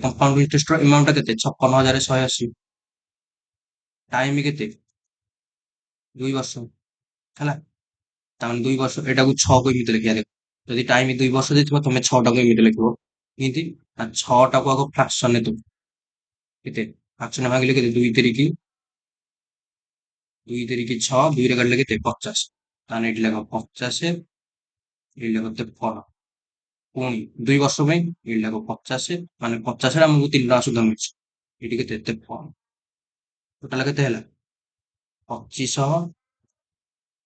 କମ୍ପାଉଣ୍ଡ ଇଣ୍ଟରେଷ୍ଟ ର ଏମାଉଣ୍ଟ ଟା କେତେ 56,180, ଟାଇମ କେତେ 2 ବର୍ଷ, ହେଲା, ତାମାନେ 2 ବର୍ଷ, ଏଟାକୁ 6 କୁ ଏମିତି ଲେଖିବା, ଦେଖ ଯଦି ଟାଇମ 2 ବର୍ଷ ଦେଇଥିବ ତମେ 6 ଟାକୁ ଏମିତି ଲେଖିବ, କେମିତି ନା 6 ଟାକୁ ଆଗ ଫ୍ରାକ୍ସନ ରେ ଦବୁ, କେତେ ଫ୍ରାକ୍ସନ ଭାଙ୍ଗିଲେ କେତେ 2 ତିରିକି 6, 2 ରେ କାଟିଲେ କେତେ 50, ତାହେଲେ ଏଠି ଲେଖ 50, ଏଠି ଲେଖ 53, ପୁଣି 2 ବର୍ଷ ପାଇଁ ଏଠି ଲେଖ 50, ମାନେ 50 ରେ ଆମକୁ 3 ଟଙ୍କା ସୁଧ ମିଳୁଛି, ଏଠି କେତେ 53, ଟୋଟାଲ କେତେ ହେଲା 2500,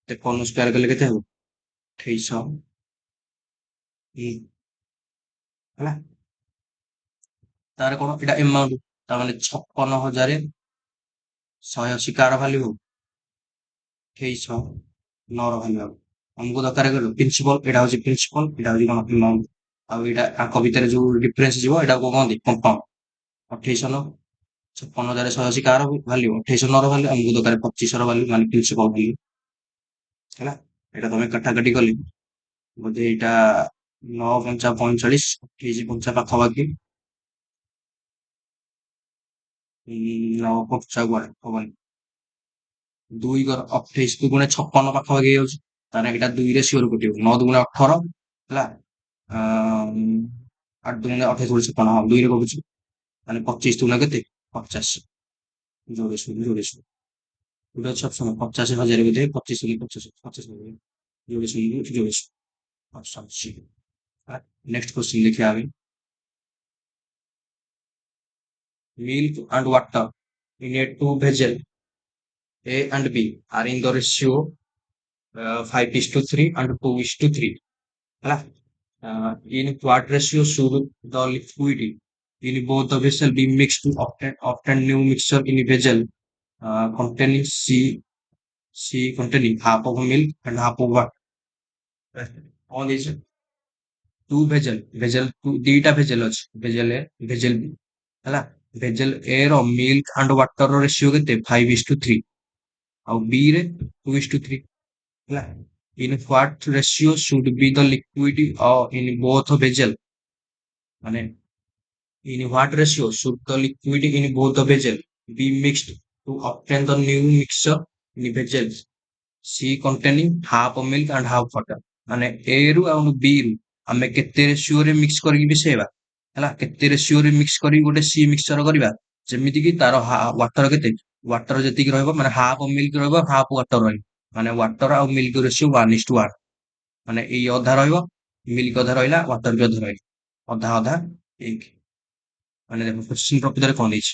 53 ସ୍କୋୟାର କଲେ କେତେ ହବ 2800, ହେଲା, ତାର କଣ ଏଇଟା ଏମାଉଣ୍ଟ, ତାମାନେ 56,180 କାର ଭାଲ୍ୟୁ ହବ 2800, 9 ର ଭାଲ୍ୟୁ ହବ, ଆମକୁ ଦରକାର କଣ ପ୍ରିନ୍ସିପଲ, ଏଇଟା ହଉଛି ପ୍ରିନ୍ସିପଲ, ଏଇଟା ହଉଛି କଣ ଏମାଉଣ୍ଟ, ଆଉ ଏଇଟା ଆଙ୍କ ଭିତରେ ଯୋଉ ଡିଫରେନ୍ସ ଯିବ ଏଇଟା କହନ୍ତି କମ୍ପାଉଣ୍ଡ, 2800 9, 56,180 କାର ଭାଲ୍ୟୁ, 2800 9 ର ଭାଲ୍ୟୁ, ଆମକୁ ଦରକାର 2500 ର ଭାଲ୍ୟୁ, ମାନେ ପ୍ରିନ୍ସିପଲ ଭାଲ୍ୟୁ, ହେଲା, ଏଇଟା ତମେ କାଟାକାଟି କଲେ ବୋଧେ ଏଇଟା 9 5 45, 28 5 ପାଖାପାଖି, 9 5 କୁଆଡେ ହବନି, 2 କର 28 2 ଗୁଣେ 56 ପାଖାପାଖି ହେଇଯାଉଛି, ତାହେଲେ ଏଇଟା 2 ରେ ସିଓର କଟିବ, 9 2 18, ହେଲା, 8 2 28 56, ହଁ 2 ରେ କଟୁଛି, ତାହେଲେ 25 2 କେତେ 50, ଯୋଡେ ଶୂନ ଗୋଟେ ଅଛି ଅପସନ 50,000 ବୋଧେ 25 50 50,000, ଯୋଡେ ଶୂନ, ଅପସନ ସି, ନେକ୍ସଟ क्वेश्चन देखिए आगे, milk and water in a two vessel A and B are in the ratio 5:3 and 2:3, ହେଲା, in what ratio should the liquid in both the vessel be mixed to obtain new mixture in a vessel containing C containing half of milk and half of water, all these two ଦିଟା ଭେଜେଲ ଅଛି, ଭେଜେଲ A ଭେଜେଲ B, ହେଲା, ଭେଜେଲ A ର milk and water ର ratio କେତେ 5:3, ଆଉ B ରେ 2:3, ହେଲା, in what ratio should be the liquid in both vessel মানে in what ratio should the liquid in both the vessel be mixed to obtain the new mixture in vessels C containing half milk and half water ମାନେ A ରୁ ଆଉ B ରୁ ଆମେ କେତେ ରେସିଓରେ mix କରିକି ମିଶେଇବା ହେଲା କେତେ ରେସିଓରେ ମିକ୍ସ କରିକି ଗୋଟେ ସି ମିକ୍ସଚର କରିବା ଯେମିତି କି ତାର ୱାଟର କେତେ ୱାଟର ଯେତିକି ରହିବ ମାନେ ହାଫ ମିଲ୍କ ରହିବ ହାଫ ୱାଟର ରହିବ ମାନେ ୱାଟର ଆଉ ମିଲ୍କ ରେସିଓ 1:1 ମାନେ ଏଇ ଅଧା ରହିବ ମିଲ୍କ ଅଧା ରହିଲା ୱାଟର ବି ଅଧା ରହିଲା ଅଧା ଅଧା ଏକ ମାନେ ଦେଖ କୋଶ୍ଚିନ୍ ପ୍ରକୃତରେ କଣ ଦେଇଛି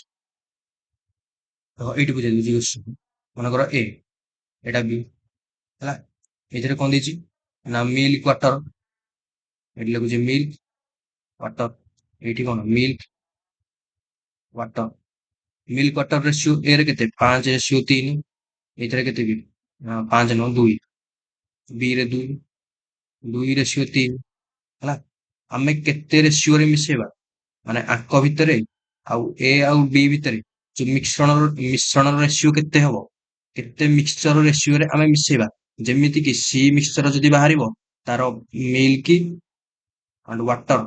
ତ ଏଇଠି ବୁଝେଇ ଦଉଛି କୋଶ୍ଚିନ୍ ମନେକର ଏ ଏଇଟା ବି ହେଲା ଏଇଥିରେ କଣ ଦେଇଛି ନା ମିଲ୍କ ୱାଟର ଏଠି ଲେଖୁଛି ମିଲ୍କ ୱାଟର ଏଇଠି କଣ milk water milk water ratio ଏ ରେ କେତେ 5:3 ଏଇଥିରେ କେତେ ବି 5 ନୁହଁ 2 ବି ରେ 2:3 ହେଲା ଆମେ କେତେ ରେସିଓରେ ମିଶେଇବା ମାନେ ଆଙ୍କ ଭିତରେ ଆଉ ଏ ଆଉ ବି ଭିତରେ ଯୋଉ ମିଶ୍ରଣର ରେସିଓ କେତେ ହବ କେତେ ମିକ୍ସଚର ରେସିଓରେ ଆମେ ମିଶେଇବା ଯେମିତି କି ସି ମିକ୍ସଚର ଯଦି ବାହାରିବ ତାର ମିଲ୍କ ଆଣ୍ଡ ୱାଟର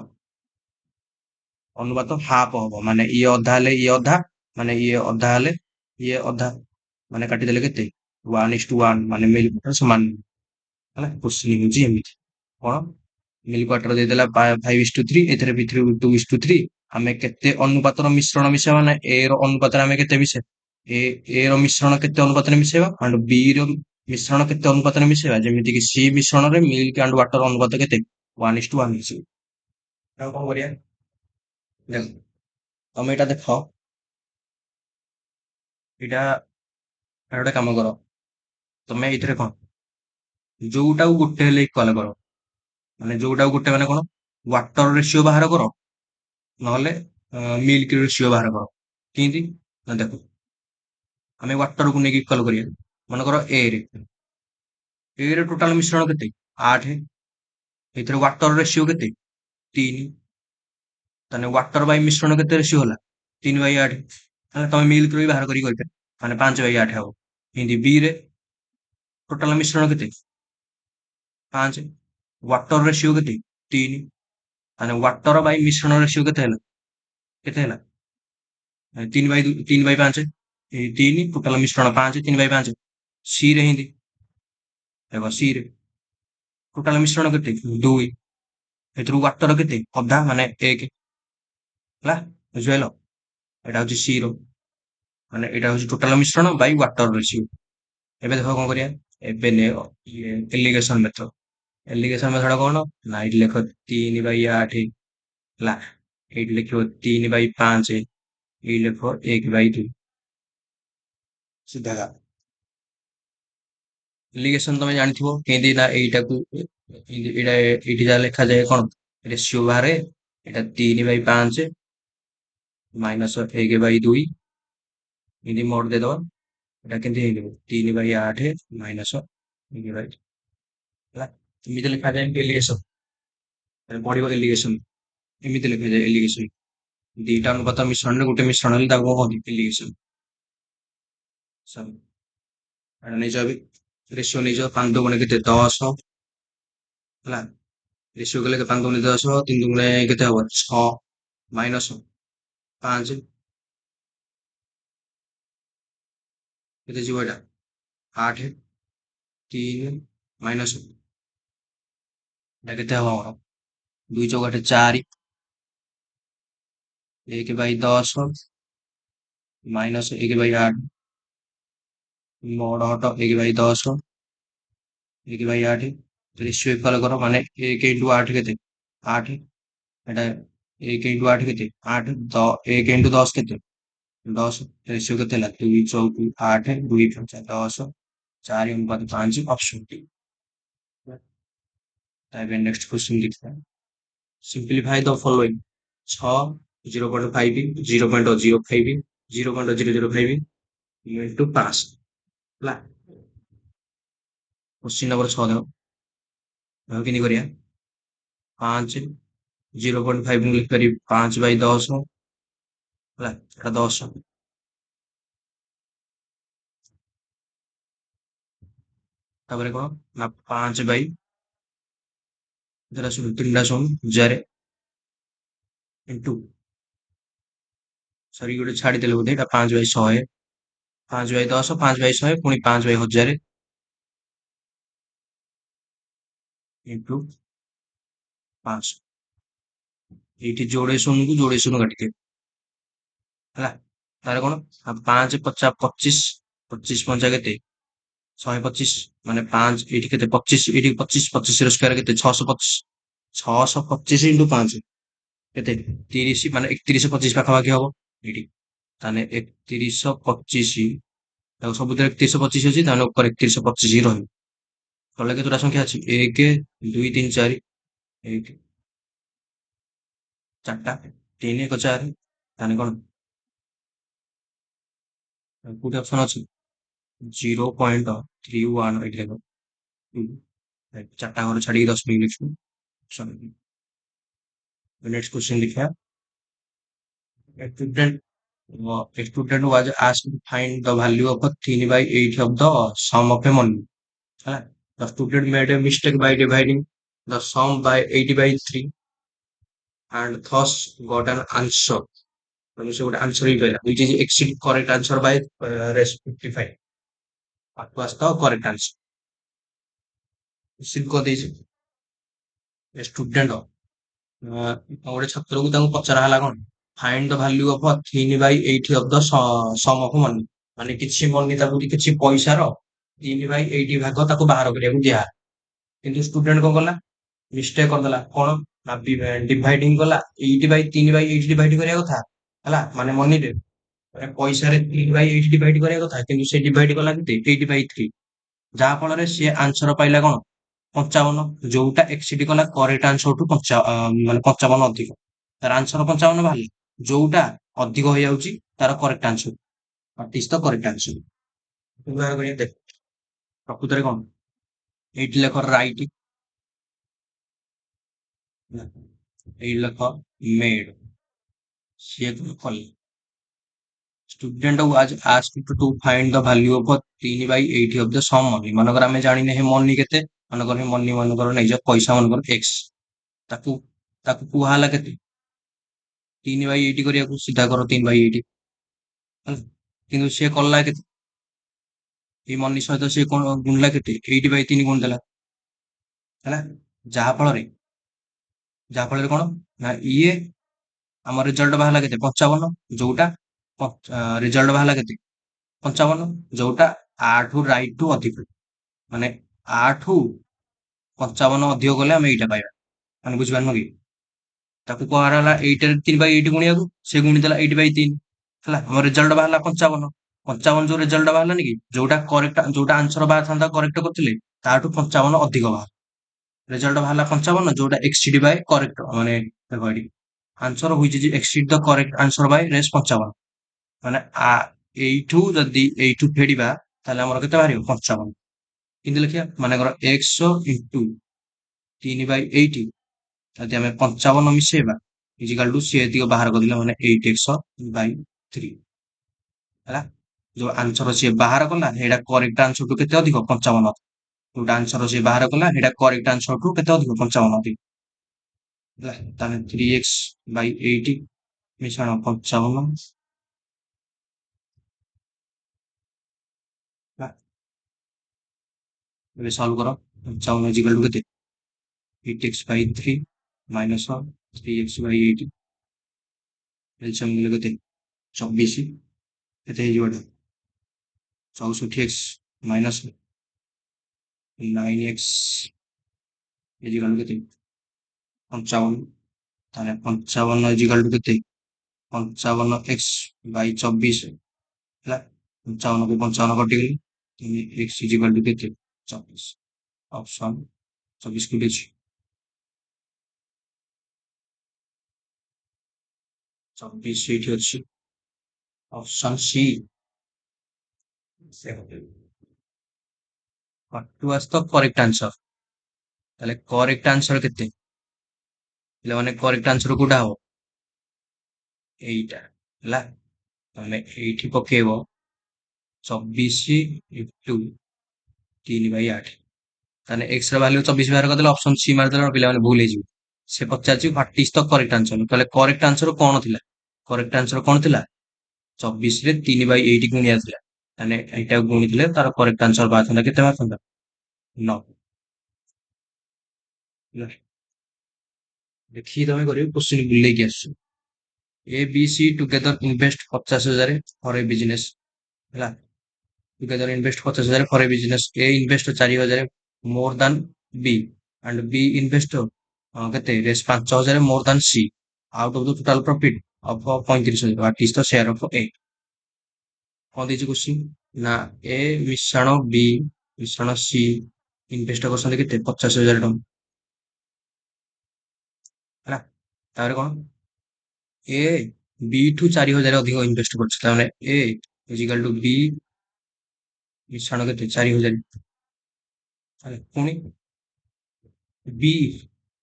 ଅନୁପାତ ହାଫ ହବ ମାନେ ଇଏ ଅଧା ହେଲେ ଇଏ ଅଧା ମାନେ ଇଏ ଅଧା ହେଲେ ଇଏ ଅଧା ମାନେ କାଟିଦେଲେ କେତେ 1:1 ମାନେ ମିଲ୍କ ୱାଟର ସମାନ ହେଲା କୋଶ୍ଚିନ୍ ହଉଛି ଏମିତି କଣ ମିଲ୍କ ୱାଟର ଦେଇଦେଲା 5:3 ଏଥିରେ ବି 2:3 ଆମେ କେତେ ଅନୁପାତର ମିଶ୍ରଣ ମିଶେଇବା ନା ଏ ର ଅନୁପାତରେ ଆମେ କେତେ ମିଶେଇବା ଏ ର ମିଶ୍ରଣ କେତେ ଅନୁପାତରେ ମିଶେଇବା ଆଣ୍ଡ ବି ର ମିଶ୍ରଣ କେତେ ଅନୁପାତରେ ମିଶେଇବା ଯେମିତି କି ସି ମିଶ୍ରଣରେ ମିଲ୍କ ଆଣ୍ଡ ୱାଟର ଅନୁପାତ କେତେ 1:1 ମିଶିବ ଆଉ କଣ କରିବା ଦେଖ ତମେ ଏଇଟା ଦେଖ ଏଇଟା ଗୋଟେ କାମ କର ତମେ ଏଇଥିରେ କଣ ଯୋଉଟାକୁ ଗୋଟେ ହେଲେ ଇକ୍ୱାଲ କର ମାନେ ଯୋଉଟାକୁ ଗୋଟେ ମାନେ କଣ ୱାଟର ରେସିଓ ବାହାର କର ନହେଲେ ମିଲ୍କ ରେସିଓ ବାହାର କର କେମିତି ନା ଦେଖ ଆମେ ୱାଟରକୁ ନେଇକି ଇକ୍ୱାଲ କରିବା ମନେକର ଏ ରେ ଟୋଟାଲ ମିଶ୍ରଣ କେତେ 8 ଏଥିରେ ୱାଟର ରେସିଓ କେତେ 3 ତାହେଲେ ୱାଟର ବାଇ ମିଶ୍ରଣ କେତେ ରେସିଓ ହେଲା 3/8 ତାହେଲେ ତମେ ମିଲ୍କ ରୁ ବି ବାହାର କରିକି କରିପାରିବ ମାନେ 5/8 ହବ ଏମିତି ବି ରେ ଟୋଟାଲ ମିଶ୍ରଣ କେତେ 5 ୱାଟର ରେସିଓ କେତେ 3 ମାନେ ୱାଟର ବାଇ ମିଶ୍ରଣ ରେସିଓ କେତେ ହେଲା 3/5 ଏଇ 3 ଟୋଟାଲ ମିଶ୍ରଣ 5 3/5 ସି ରେ ହିନ୍ତି ଦେଖ ସି ରେ ଟୋଟାଲ ମିଶ୍ରଣ କେତେ 2 ଏଥିରୁ ୱାଟର କେତେ ଅଧା ମାନେ 1 ହେଲା ବୁଝିପାରିଲ ଏଇଟା ହଉଛି ସି ର ମାନେ ଏଇଟା ହଉଛି ଟୋଟାଲ ମିଶ୍ରଣ ବାଇ ୱାଟର ରେସିଓ ଏବେ ଦେଖ କଣ କରିବା ଏବେ ଏଲିଗେସନ ମେଥଡ ଏଲିଗେସନ ମେଥଡ କଣ ନା ଏଇଠି ଲେଖ 3/8 ହେଲା ଏଇଠି ଲେଖିବ 3/5 ଏଇ ଲେଖ 1/2 ସିଧା ଏଲିଗେସନ ତମେ ଜାଣିଥିବ କେମିତି ନା ଏଇଟାକୁ ଏଇଟା ଏଇଠି ଯାହା ଲେଖାଯାଏ କଣ ରେସିଓ ବାହାରେ ଏଇଟା 3/5 ମାଇନସ 1/2 ଏମିତି ମୋଡ ଦେଇଦବା ଏଇଟା କେମିତି ହେଇଯିବ 3/8 ମାଇନସ 1/2 ହେଲା ଏମିତି ଲେଖାଯାଏ ଏଲିଗେସନ ପଢିବ ଏଲିଗେସନ ଏମିତି ଲେଖାଯାଏ ଏଲିଗେସନ ଦିଟା ଅନୁପାତ ମିଶ୍ରଣରେ ଗୋଟେ ମିଶ୍ରଣ ହେଲେ ତାକୁ କଣ କହନ୍ତି ଏଲିଗେସନ ଏଇଟା ନେଇଯାଅ ଏବେ ରେସିଓ ନେଇଯାଅ 5 ଦୁଗୁଣେ କେତେ 10 ହେଲା ରେସିଓ କଲେ 5 ଦୁଗୁଣେ 10 3 ଦୁଗୁଣେ କେତେ ହବ 6 ମାଇନସ 5 କେତେ ଯିବ ଏଇଟା 8 3 ମାଇନସ ଏଇଟା କେତେ ହବ ଆମର 2 × 4 1/10 ମାଇନସ 1/8 ମୋଡ ହଟ 1/10 1/8 ରେସିଓ ଇକ୍ୱାଲ କର ମାନେ 1 × 8 କେତେ 8 ଏଟା 1 × 8 କେତେ 8 1 × 10 କେତେ 10 ରେସିଓ କେତେ ହେଲା 2 × 8 2 × 10 4:5 ଅପସନ ଟି ଏବେ ନେକ୍ସଟ କ୍वेश्चन ଦେଖିବା simplify the following 6 0.5 0.05 0.005 into 5 ହେଲା क्वेश्चन नंबर 6 ଦେଖ ଆଉ କେମିତି କରିବା 5 0.5 ମୁଁ ଲେଖିପାରିବି 5/10 ହେଲା ଏଟା 10 ତାପରେ କଣ ନା 5 ବାଇ ଧର ଶୂନ 3ଟା ଶୂନ 1000 ଇଣ୍ଟୁ ସରି ଗୋଟେ ଛାଡିଦେଲେ ବୋଧେ ଏଇଟା 5 ବାଇ 100 5 ବାଇ 10 5 ବାଇ 100 ପୁଣି 5 ବାଇ 1000 ଇଣ୍ଟୁ 500 ଏଇଠି ଯୋଡେ ଶୂନ କାଟିଦିଏ ହେଲା ତାର କଣ 5 ପଚା 25 25 ପଞ୍ଚା କେତେ 125 ମାନେ 5 ଏଇଠି କେତେ 25 ଏଇଠି 25 25 ର ସ୍କୋୟାର କେତେ 625 625 ଇଣ୍ଟୁ 5 କେତେ 30 ମାନେ 3125 ପାଖାପାଖି ହବ ଏଇଠି ତାହେଲେ 3125 ତାକୁ ସବୁଥିରେ 3125 ଅଛି ତାହେଲେ ଉପରେ 3125 ରହିବ ତଳେ କେତେଟା ସଂଖ୍ୟା ଅଛି 1 2 3 4 1 4ଟା 3 1 4 ତାହେଲେ କଣ କୋଉଠି ଅପସନ ଅଛି 0.31 ଏଇଠି ଦେଖ 4ଟା ଘର ଛାଡିକି 10 ଲେଖିବୁ नेक्स्ट क्वेश्चन लिखा student a student was asked to find the value of a 3 by 8 of the sum of a money ହେଲା the student made a mistake by dividing the sum by 80 by 3 and thus got an answer ମାନେ ସେ ଗୋଟେ answer ହେଇପାରିଲା which is exceed correct answer by rest 55 what was the correct answer exceed କରିଦେଇଛି student ଗୋଟେ ଛାତ୍ରକୁ ତାଙ୍କୁ ପଚରା ହେଲା କଣ find the value of a 3 by 8 of the sum of money ମାନେ କିଛି ମନି ତାକୁ କିଛି ପଇସାର 3 by 8 ଭାଗ ତାକୁ ବାହାର କରିବାକୁ ଦିଆହେଲା କିନ୍ତୁ ଷ୍ଟୁଡେଣ୍ଟ କଣ କଲା ମିଷ୍ଟେକ୍ କରିଦେଲା କଣ ନା ଡିଭାଇଡିଂ କଲା 8 by 3 by 8 ଡିଭାଇଡ କରିବା କଥା ହେଲା ମାନେ ମନିରେ ମାନେ ପଇସାରେ 3 by 8 ଡିଭାଇଡ କରିବା କଥା କିନ୍ତୁ ସେ ଡିଭାଇଡ କଲା କେତେ 8 by 3 ଯାହା ଫଳରେ ସିଏ ଆନ୍ସର ପାଇଲା କଣ 55 ଯୋଉଟା ଏକ୍ସିଡ କଲା କରେକ୍ଟ ଆନ୍ସର ଟୁ ମାନେ 55 ଅଧିକ ତାର ଆନ୍ସର 55 ବାହାରିଲା ଯୋଉଟା ଅଧିକ ହେଇଯାଉଛି ତାର correct answer what is the correct answer ବ୍ୟବହାର କରିବା ଦେଖ ପ୍ରକୃତରେ କଣ ଏଇଠି ଲେଖ ରାଇଟ ଏଇଠି ଲେଖ ମେଡ ସିଏ କଣ କଲେ student was asked to find the value of 3 by 80 of the sum money ମନେକର ଆମେ ଜାଣିନେ ହେ ମନି କେତେ ମନେକର ହେ ମନି ମନେକର ନେଇଯା ପଇସା ମନେକର x ତାକୁ ତାକୁ କୁହା ହେଲା କେତେ 3 by 80 କରିବାକୁ ସିଧା କର 3 by 80 କିନ୍ତୁ ସିଏ କଲା କେତେ ଏଇ ମନି ସହିତ ସିଏ କଣ ଗୁଣିଲା କେତେ 8 by 3 ଗୁଣି ଦେଲା ହେଲା ଯାହା ଫଳରେ କଣ ନା ଇଏ ଆମ ରେଜଲ୍ଟ ବାହାରିଲା କେତେ 55 ଯୋଉଟା ରେଜଲ୍ଟ ବାହାରିଲା କେତେ 55 ଯୋଉଟା 8 ରାଇଟ ଟୁ ଅଧିକ ମାନେ 8 55 ଅଧିକ କଲେ ଆମେ ଏଇଟା ପାଇବା ମାନେ ବୁଝିପାରୁନ କି ତାକୁ କୁହାଗଲା 8 ରେ 3 by 8 ଗୁଣିବାକୁ ସେ ଗୁଣି ଦେଲା 8 by 3 ହେଲା ଆମ ରେଜଲ୍ଟ ବାହାରିଲା 55 55 ଯୋଉ ରେଜଲ୍ଟ ବାହାରିଲାନି କି ଯୋଉଟା ଆନ୍ସର ବାହାରିଥାନ୍ତା କରେକ୍ଟ କରିଥିଲେ ତାଠୁ 55 ଅଧିକ ବାହାରିଲା ରେଜଲ୍ଟ ବାହାରିଲା 55 ଯୋଉଟା ଏକ୍ସିଡ ବାଇ କରେକ୍ଟ ମାନେ ଦେଖ ଏଠି answer which is exceed the correct answer by race 55 ମାନେ ଏଇଠୁ ଫେଡିବା ତାହେଲେ ଆମର କେତେ ବାହାରିବ 55 କିନ୍ତୁ ଲେଖିବା ମନେକର x ଇଣ୍ଟୁ 3 ବାଇ 8 ଯଦି ଆମେ 55 ମିଶେଇବା ଇଜିକାଲ ଟୁ ସିଏ ଏତିକି ବାହାର କରିଦେଲେ ମାନେ 8x ବାଇ 3 ହେଲା ଯୋଉ ଆନ୍ସର ସିଏ ବାହାର କଲା ସେଇଟା କରେକ୍ଟ ଆନ୍ସର ଟୁ କେତେ ଅଧିକ 55 ଯୋଉଟା ଆନ୍ସର ସିଏ ବାହାର କଲା ସେଇଟା କରେକ୍ଟ ଆନ୍ସର ଟୁ କେତେ ଅଧିକ 55 ଅଧିକ ହେଲା ତାହେଲେ 3x ବାଇ 8 ମିଶାଣ 55 ହେଲା ଏବେ ସଲ୍ଭ କର 55 ଇଜିକାଲ ଟୁ କେତେ 8x by 3 minus 3x by 8 LCM मिले केते 24 केते हे जोडा 64x minus 9x इजिकल केते 55 ताने 55 इजिकल टू केते 55x by 24 ହେଲା 55 को 55 कटिगली x इजिकल टू केते 24 ऑप्शन 24 कोटे अछि 24 ଏଇଠି ଅଛି option C what was the correct answer ତାହେଲେ କରେକ୍ଟ ଆନ୍ସର କେତେ ପିଲାମାନେ କରେକ୍ଟ ଆନ୍ସର କୋଉଟା ହବ ଏଇଟା ହେଲା ତମେ ଏଇଠି ପକେଇବ 24 ଇଣ୍ଟୁ 3/8। ତାହେଲେ x ର ଭ୍ୟାଲୁ 24 ବାହାର କରିଦେଲେ ଅପସନ ସି ମାରିଦେଲେ ପିଲାମାନେ ଭୁଲ ହେଇଯିବ। ସେ ପଚାରୁଛି what is the correct answer, ତାହେଲେ କରେକ୍ଟ ଆନ୍ସର କଣ ଥିଲା? କରେକ୍ଟ ଆନ୍ସର କଣ ଥିଲା? 24 ରେ 3/8 ଗୁଣିଆ ଥିଲା। ତାହେଲେ ଏଇଟାକୁ ଗୁଣିଥିଲେ ତାର କରେକ୍ଟ ଆନ୍ସର ବାହାରିଥାନ୍ତା କେତେ ବାହାରିଥାନ୍ତା? 9। ଦେଖିକି ତମେ କରିବ, କୋଶ୍ଚିନ୍ ବୁଲେଇକି ଆସୁଛି। ଏ B C together invest 50,000 for a business, ହେଲା। Together invest 50,000 for a business. A invest 4,000 ମୋର ଦାନ ବି, ଆଣ୍ଡ ବି ଇନଭେଷ୍ଟ କେତେ? ରେସ୍ 5,000 ମୋର ଦାନ C. Out of the total profit of 35,000 what is the share of ଏ। କଣ ଦେଇଛି କୋଶ୍ଚିନ୍? ନା ଏ ମିଶାଣ ବି ମିଶାଣ C invest କରୁଛନ୍ତି କେତେ? 50,000 ଟଙ୍କା, ହେଲା। ତାପରେ କଣ? ଏ ବି ଠୁ 4,000 ଅଧିକ ଇନଭେଷ୍ଟ କରୁଛି, ତାମାନେ ଏ ଇଜିକାଲ ଟୁ ବି ମିଶାଣ କେତେ? 4,000। ପୁଣି ବି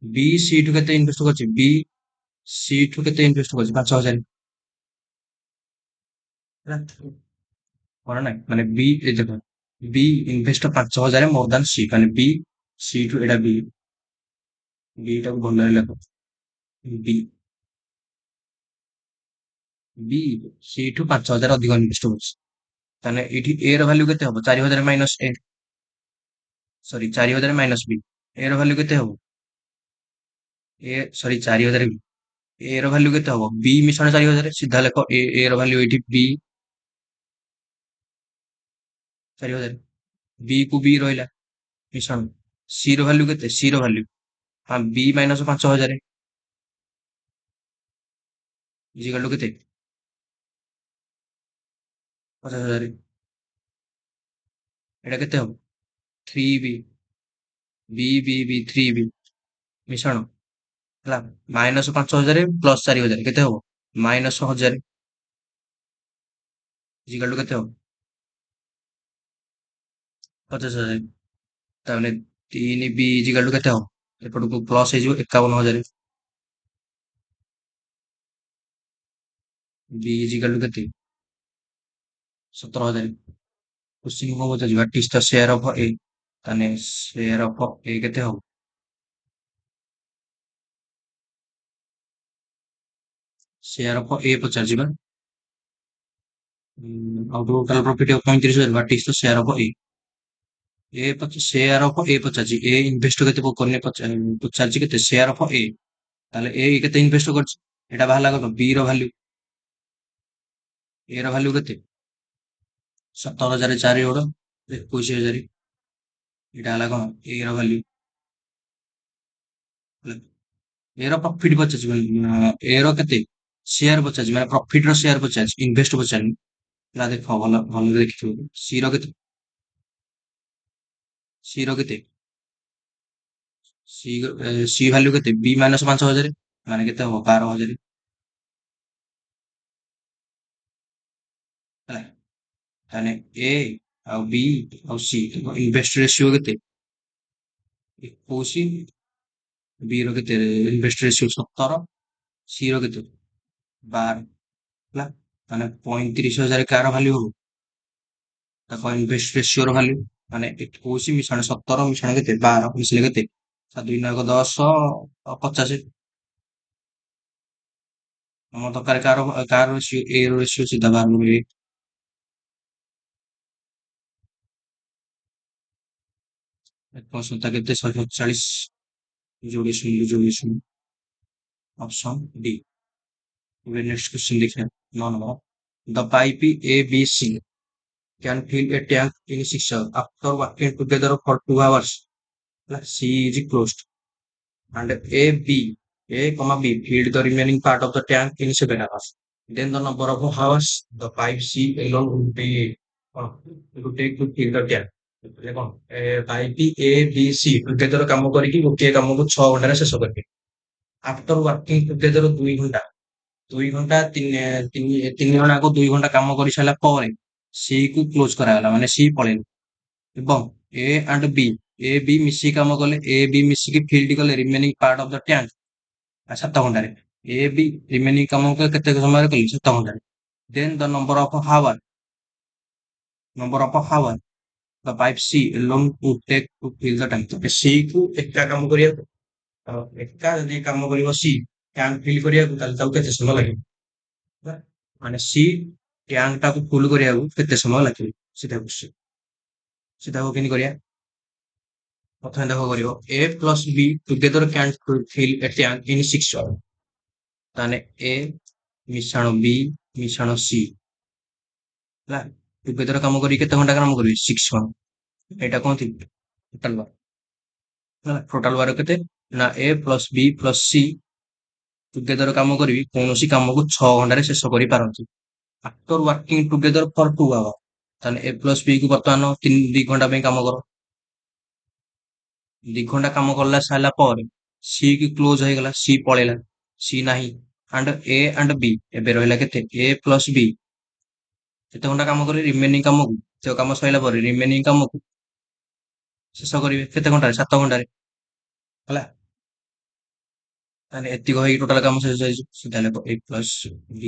ବି ସି ଠୁ କେତେ ଇନଭେଷ୍ଟ କରୁଛି? ବି ସି ଠୁ କେତେ ଇନଭେଷ୍ଟ କରୁଛି? 5,000, ହେଲା। କଣ ନାହିଁ ମାନେ ବି, ଏ ଦେଖ ବି ଇନଭେଷ୍ଟ 5,000 ମୋର ଦାନ ସି, ମାନେ ବି ସି ଠୁ, ଏଇଟା ବି, ବି ଟାକୁ ଭଲରେ ଲେଖ। ବି ବି ସି ଠୁ 5,000 ଅଧିକ ଇନଭେଷ୍ଟ କରୁଛି, ତାହେଲେ ଏଇଠି ଏ ର ଭ୍ୟାଲୁ କେତେ ହବ? 4,000 ମାଇନସ ଏ, ସରି 4,000 ମାଇନସ ବି। ଏ ର ଭ୍ୟାଲୁ କେତେ ହବ? ଏ ସରି 4,000 ବି। ଏ ର ଭ୍ୟାଲୁ କେତେ ହବ? ବି ମିଶାଣ 4,000, ସିଧା ଲେଖ ଏ ର ଭ୍ୟାଲୁ ଏଇଠି ବି 4,000, ବି କୁ ବି ରହିଲା ମିଶାଣ। ସି ର ଭ୍ୟାଲୁ କେତେ? ସି ର ଭ୍ୟାଲୁ ହଁ ବି ମାଇନସ 5,000 ଇଜିକାଲ ଟୁ କେତେ? 50,000। ଏଇଟା କେତେ ହବ? 3b, ବି 3b ମିଶାଣ, ହେଲା। ମାଇନସ 5,000 ପ୍ଲସ 4,000 କେତେ ହବ? ମାଇନସ 1,000 ଇଜିକାଲ ଟୁ କେତେ ହବ? 50,000। ତାମାନେ 3b ଇଜିକାଲ ଟୁ କେତେ ହବ? ଏପଟକୁ ପ୍ଲସ ହେଇଯିବ 51,000। ବି ଇଜିକାଲ ଟୁ କେତେ? 17,000। କୋଶ୍ଚିନ୍ କଣ ପଚାରୁଛି? What is the share of ଏ, ତାହେଲେ ସେୟାର ଅଫ ଏ କେତେ ହବ? ସେୟାର ଅଫ ଏ ପଚାରୁଛି ବା। ଆଉ total profit 35,000 what is the share of A. Share of ଏ ପଚାରୁଛି, ଏ ଇନଭେଷ୍ଟ କେତେ କରିନେ ପଚାରୁଛି କେତେ? ସେୟାର ଅଫ ଏ, ତାହେଲେ ଏ କେତେ ଇନଭେଷ୍ଟ କରିଛି? ଏଇଟା ବାହାରିଲା କଣ? ବି ର ଭ୍ୟାଲୁ। ଏ ର ଭ୍ୟାଲୁ କେତେ? 17,000 4 ଗୁଣ 21,000। ଏଇଟା ହେଲା କଣ? ଏ ର ଭ୍ୟାଲୁ। ଏ ର ପ୍ରଫିଟ ପଚାରୁଛି, ଏ ର କେତେ ସେୟାର ପଚାରୁଛି, ମାନେ ପ୍ରଫିଟ ର ସେୟାର ପଚାରୁଛି, ଇନଭେଷ୍ଟ ପଚାରୁନି। ହେଲା ଦେଖ ଭଲ ଭଲ ଦେଖିଥିବ। ସି ର କେତେ? ସି ର କେତେ? ସି ସି ଭ୍ୟାଲୁ କେତେ? ବି ମାଇନସ 5,000 ମାନେ କେତେ ହବ? 12,000, ହେଲା। ତାହେଲେ ଏ ଆଉ ବି ଆଉ ସି ଇନଭେଷ୍ଟ ରେସିଓ କେତେ? 21। ବି ର କେତେ ଇନଭେଷ୍ଟ ରେସିଓ? 17। ସି ର କେତେ? 12, ହେଲା। ମାନେ 35,000 କାର ଭ୍ୟାଲୁ ହବ? ତାକୁ ଇନଭେଷ୍ଟ ରେସିଓ ର ଭ୍ୟାଲୁ, ମାନେ 21 ମିଶାଣ 17 ମିଶାଣ କେତେ? 12 ମିଶିଲେ କେତେ? 7 × 10 50। ଆମ ଦରକାର କାର ରେସିଓ? ଏ ର ରେସିଓ ସିଧା ବାହାରକୁ ଏ। ସଂଖ୍ୟା କେତେ? 147। ଯୋଡି ଶୂନ ଅପସନ ଡି। ଏବେ ନେକ୍ସଟ क्वेश्चन ଦେଖିବା। 9 number. The pipe ABC can fill a tank in 6 hours after working together for 2 hours. C is closed and A, B filled the remaining part of the tank in 7 hours. Then the number of hours the pipe C alone would take to fill the tank. એટલે କଣ? Pipe ଏ B C together କାମ କରିକି ଗୋଟିଏ କାମକୁ 6 ଘଣ୍ଟାରେ ଶେଷ କରିବେ। After working together 2 ଘଣ୍ଟା, 2 ଘଣ୍ଟା ତିନି ଜଣକୁ 2 ଘଣ୍ଟା କାମ କରିସାରିଲା ପରେ ସି କୁ କ୍ଲୋଜ କରାଗଲା, ମାନେ ସି ପଳେଇଲେ। ଏବଂ ଏ ଆଣ୍ଡ ବି, ଏ ବି ମିଶିକି କାମ କଲେ, ଏ ବି ମିଶିକି ଫିଲ୍ଡ କଲେ remaining part of the tank 7 ଘଣ୍ଟାରେ। ଏ ବି ରିମେନିଂ କାମ କେତେ ସମୟରେ କଲେ? 7 ଘଣ୍ଟାରେ। Then the number of hour the pipe C alone would take to fill the tank. C କୁ ଏକା କାମ କରିବାକୁ ଏକା ଯଦି କାମ କରିବ C ଟ୍ୟାଙ୍କ ଫିଲ୍ କରିବାକୁ ତାହେଲେ ତାକୁ କେତେ ସମୟ ଲାଗିବ? ହେଲା? ମାନେ C ଟ୍ୟାଙ୍କ ଟାକୁ ଫୁଲ କରିବାକୁ କେତେ ସମୟ ଲାଗିବ? ସେଟା question। ସେଟାକୁ କେମିତି କରିବା? ପ୍ରଥମେ ଦେଖ କରିବ A plus B together can fill a tank in 6 hours। ତାହେଲେ A ମିଶାଣ B ମିଶାଣ C ହେଲା ଟୁଗେଦର କାମ କରି କେତେ ଘଣ୍ଟା କାମ କରିବେ 6 ଘଣ୍ଟା। ଏଇଟା କହନ୍ତି ଟୋଟାଲ ୱାର୍କ ହେଲା। ଟୋଟାଲ ୱାର୍କ କେତେ ନା A plus B plus C together କାମ କରିବି କୌଣସି କାମକୁ 6 ଘଣ୍ଟାରେ ଶେଷ କରିପାରନ୍ତି। ଆଫ୍ଟର ୱାର୍କିଂ ଟୁଗେଦର ଫର 2 ଆୱାର ତାହେଲେ A ପ୍ଲସ B କୁ ବର୍ତ୍ତମାନ 2 ଘଣ୍ଟା ପାଇଁ କାମ କର। 2 ଘଣ୍ଟା କାମ କଲା ସାରିଲା ପରେ C କି କ୍ଲୋଜ ହେଇଗଲା, C ପଳେଇଲା, C ନାହିଁ ଆଣ୍ଡ A ଆଣ୍ଡ B ଏବେ ରହିଲା କେତେ A ପ୍ଲସ B କେତେ ଘଣ୍ଟା କାମ କରିବେ ରିମେନିଂ କାମକୁ ସେ କାମ ସରିଲା ପରେ ରିମେନିଂ କାମକୁ ଶେଷ କରିବେ କେତେ ଘଣ୍ଟାରେ 7 ଘଣ୍ଟାରେ ହେଲା। ତାହେଲେ ଏତିକ ହେଇକି ଟୋଟାଲ କାମ ଶେଷ ହେଇଯିବ। ସିଧା ଲେଖ A ପ୍ଲସ B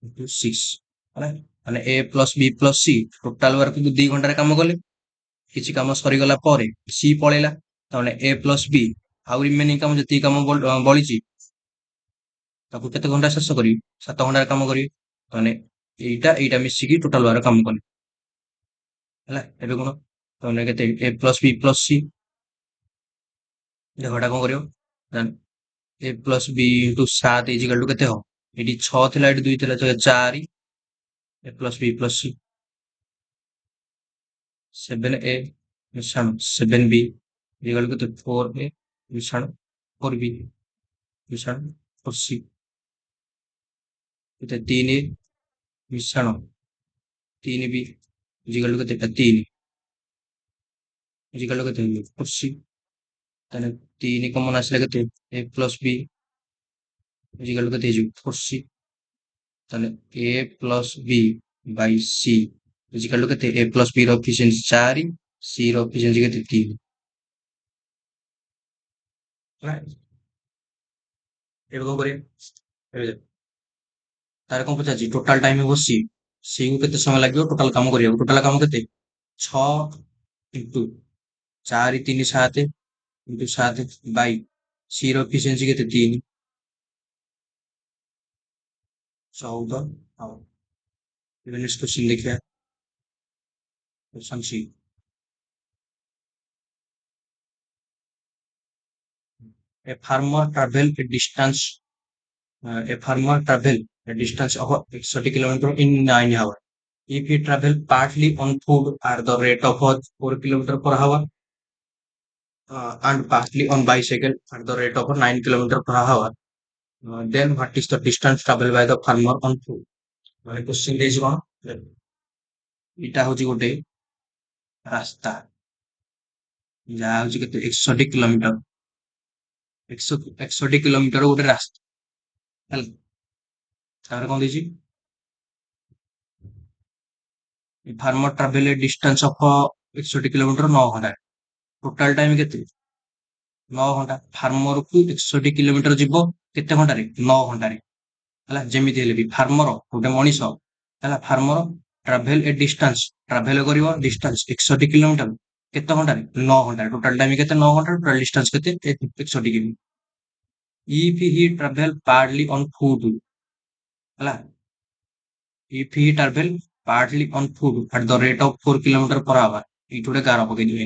ଇଣ୍ଟୁ 6 ହେଲା। ମାନେ A plus B plus C total ୱାର୍କକୁ 2 ଘଣ୍ଟାରେ କାମ କଲେ, କିଛି କାମ ସରିଗଲା ପରେ C ପଳେଇଲା, ତାହେଲେ A ପ୍ଲସ B ଆଉ ରିମେନିଂ କାମ ଯେତିକି କାମ ବଳିଛି ତାକୁ କେତେ ଘଣ୍ଟା ଶେଷ କରିବି 7 ଘଣ୍ଟାରେ କାମ କରିବି। ତାହେଲେ ଏଇଟା ମିଶିକି ଟୋଟାଲ ୱାର୍କ କାମ କଲେ ହେଲା। ଏବେ କଣ ତାହେଲେ କେତେ A plus B plus C ଦେଖ ଏଟା କଣ କରିବ A plus B into 7 equal to କେତେ ହବ ଏଠି 6 ଥିଲା ଏଠି 2 ଥିଲା 4 A plus B plus C 7A ମିଶାଣ 7B ଇଜିକାଲ ଟୁ କେତେ 4A ମିଶାଣ 4B ମିଶାଣ 4C କେତେ 3A ମିଶାଣ 3B ଇଜିକାଲ ଟୁ କେତେ 3 ଇଜିକାଲ ଟୁ କେତେ 4C ତାହେଲେ 3 କମନ ଆସିଲା କେତେ A plus B equal to କେତେ ହେଇଯିବ 4C ତାହେଲେ A plus B by C equal to କେତେ A ପ୍ଲସ B ର ଏଫିସିଏନ୍ସି 4 C ର ଏଫିସିଏନ୍ସି କେତେ 3 ଏବେ କଣ କରିବା ଏବେ ତାର କଣ ପଚାରିଛି ଟୋଟାଲ ଟାଇମ ହେବ C C କୁ କେତେ ସମୟ ଲାଗିବ ଟୋଟାଲ କାମ କରିବାକୁ ଟୋଟାଲ କାମ କେତେ 6 ଇଣ୍ଟୁ 4 3 7 ଇଣ୍ଟୁ 7 ବାଇ C ର ଏଫିସିଏନ୍ସି କେତେ 3 14 ଆଉ ଏବେ ନେକ୍ସଟ କ୍वेଶ୍ଚନ ଦେଖିବା question C a farmer travel a distance a farmer travel a distance of 60 kilometer in 9 hours if he travel partly on foot at the rate of 4 kilometer per hour and partly on bicycle at the rate of 9 kilometer per hour then what is the distance traveled by the farmer on foot ମାନେ question ଦେଇଛି କଣ ଏଇଟା ହଉଛି ଗୋଟେ ରାସ୍ତା ଯାହା ହଉଛି କେତେ 61 କିଲୋମିଟର 61 କିଲୋମିଟର ଗୋଟେ ରାସ୍ତା ହେଲା। ତାପରେ କଣ ଦେଇଛି farmer travel distance of 61 kilometre 9 घंटा टोटाल टाइम केते 9 घंटा फार्मर को 61 किलोमीटर जीवो केते घंटा रे 9 घंटा रे हला जेमिति हेले भी फार्मर गोटे मनीष हला farmer travel a distance travel करिवो डिस्टेंस 61 किलोमीटर केते घंटा रे 9 घंटा टोटाल टाइम केते 9 घंटा टोटाल डिस्टेंस केते 61 kilometre if he travel partly on foot हला if he travel partly on foot at the rate of 4 kilometer per hour ଏଇଠି ଗୋଟେ ଗାର ପକେଇ ଦିଅ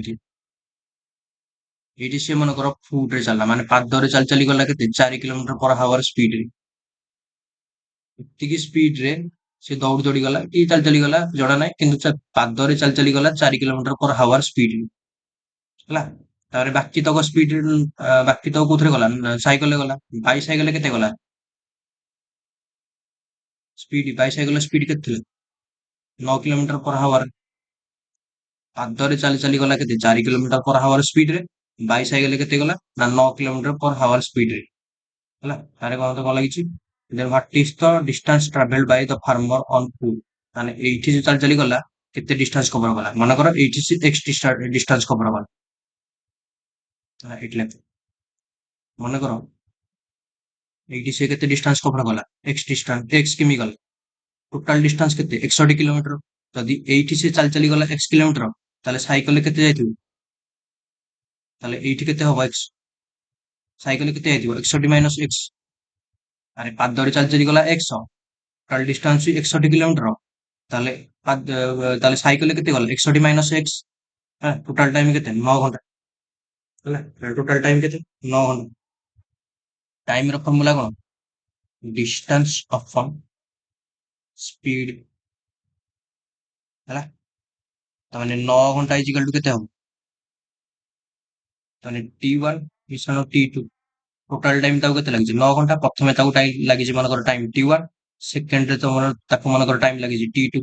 ଏଇଠି ସେ ମନେକର ଫୁଟ ରେ ଚାଲିଲା ମାନେ ପାଦରେ ଚାଲି ଚାଲି ଗଲା କେତେ 4 କିଲୋମିଟର per hour ସ୍ପିଡ ରେ ଏତିକି ସ୍ପିଡ ରେ ସେ ଦୌଡ଼ି ଦୌଡ଼ି ଗଲା କି ଚାଲି ଚାଲି ଗଲା ଜଣା ନାହିଁ କିନ୍ତୁ ପାଦରେ ଚାଲି ଚାଲି ଗଲା 4 କିଲୋମିଟର per hour ସ୍ପିଡ ରେ ହେଲା। ତାପରେ ବାକି ତକ ସ୍ପିଡ ବାକି ତକ କୋଉଥିରେ ଗଲା ସାଇକେଲ ରେ ଗଲା ବାଇସାଇକେଲ ରେ କେତେ ଗଲା ସ୍ପିଡ ବାଇସାଇକେଲ ସ୍ପିଡ କେତେ ଥିଲା 9 କିଲୋମିଟର per hour ପାଦରେ ଚାଲି ଚାଲି ଗଲା କେତେ 4 କିଲୋମିଟର per hour ସ୍ପିଡ ରେ ବାଇସାଇକେଲ କେତେ ଗଲା ନା 9 କିଲୋମିଟର per hour ସ୍ପିଡ ରେ ହେଲା। ତାରେ କଣ ଲାଗିଛି then what is the distance traveled by the farmer on foot ମାନେ ଏଇଠି ଯୋଉ ଚାଲି ଚାଲି ଗଲା କେତେ ଡିଷ୍ଟାନ୍ସ କଭର କଲା ମନେକର ଏଇଠି ସେ x ଡିଷ୍ଟାନ୍ସ କଭର କଲା ଏଇଠି ଲେଖ ମନେକର ଏଇଠି ସେ କେତେ ଡିଷ୍ଟାନ୍ସ କଭର କଲା x ଡିଷ୍ଟାନ୍ସ x କେମି ଗଲା ଟୋଟାଲ ଡିଷ୍ଟାନ୍ସ କେତେ 61 କିଲୋମିଟର ଯଦି ଏଇଠି ସେ ଚାଲି ଚାଲି ଗଲା x କିଲୋମିଟର, ତାହେଲେ ସାଇକେଲରେ କେତେ ଯାଇଥିବ? ତାହେଲେ ଏଇଠି କେତେ ହବ x? ସାଇକେଲରେ କେତେ ଯାଇଥିବ? 61 ମାଇନସ୍ x। ଆରେ ପାଦରେ ଚାଲି ଚାଲି ଗଲା x, ଟୋଟାଲ ଡିଷ୍ଟାନ୍ସ 61 କିଲୋମିଟର। ତାହେଲେ ତାହେଲେ ସାଇକେଲରେ କେତେ ଗଲା? 61 ମାଇନସ୍ x। হ্যাঁ, টোটাল টাইম କେତେ? 9 ଘଣ୍ଟା। ହେଲା, ଟୋଟାଲ ଟାଇମ କେତେ? 9 ଘଣ୍ଟା। ଟାଇମ ର ଫର୍ମୁଲା କଣ? Distance open speed. ହେଲା, ତାମାନେ 9 ଘଣ୍ଟା ଇଜିକାଲ ଟୁ କେତେ ହବ? ତାମାନେ t1 ମିଶାଣ t2, ଟୋଟାଲ ଟାଇମ ତାକୁ କେତେ ଲାଗିଛି? 9 ଘଣ୍ଟା। ପ୍ରଥମେ ତାକୁ ଟାଇମ ଲାଗିଛି ମନେକର ଟାଇମ t1, ସେକେଣ୍ଡରେ ତମର ତାକୁ ମନେକର ଟାଇମ ଲାଗିଛି t2।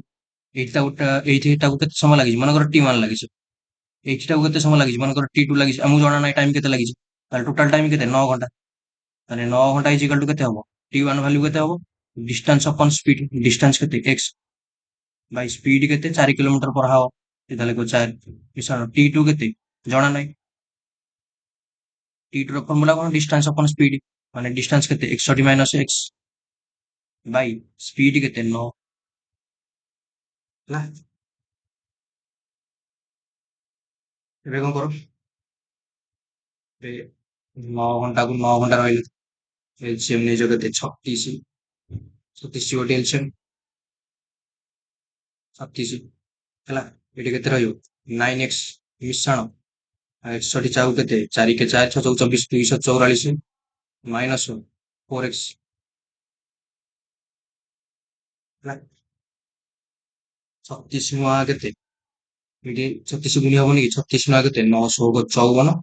ଏଇଠି ତାକୁ କେତେ ସମୟ ଲାଗିଛି? ମନେକର t1 ଲାଗିଛି। ଏଇଠିଟାକୁ କେତେ ସମୟ ଲାଗିଛି? ମନେକର t2 ଲାଗିଛି। ଆମକୁ ଜଣା ନାହିଁ ଟାଇମ କେତେ ଲାଗିଛି। ତାହେଲେ ଟୋଟାଲ ଟାଇମ କେତେ? 9 ଘଣ୍ଟା। ତାହେଲେ 9 ଘଣ୍ଟା ଇଜିକାଲ ଟୁ କେତେ ହବ? t1 ଭ୍ୟାଲୁ କେତେ ହବ? Distance open speed. ଡିଷ୍ଟାନ୍ସ କେତେ? x ବାଇ ସ୍ପିଡ କେତେ? 4 କିଲୋମିଟର ପର ହାୱାର। ତାହେଲେ 4 ମିଶାଣ t2 କେତେ? ଜଣା ନାହିଁ। t2 ର ଫର୍ମୁଲା କଣ? Distance open speed. ମାନେ ଡିଷ୍ଟାନ୍ସ କେତେ? 61 ମାଇନସ୍ x ବାଇ ସ୍ପିଡ କେତେ? 9। ହେଲା, ଏବେ କଣ କର? ଏବେ 9 ଘଣ୍ଟାକୁ 9 ଘଣ୍ଟା ରହିଲେ ଏଲସିଏମ ନେଇଯିବ କେତେ? 36। 36 ଗୋଟେ ଏଲସିଏମ 36। ହେଲା, ଏଠି କେତେ ରହିବ? 9x ମିଶାଣ 61 ଚାଉ କେତେ? 4 କେ 4 6 24 244 ମାଇନସ 4x। ହେଲା, 36 ନୂଆ କେତେ? ଏଠି 36 ଗୁଣି ହବନି କି? 36 ନୂଆ କେତେ? 954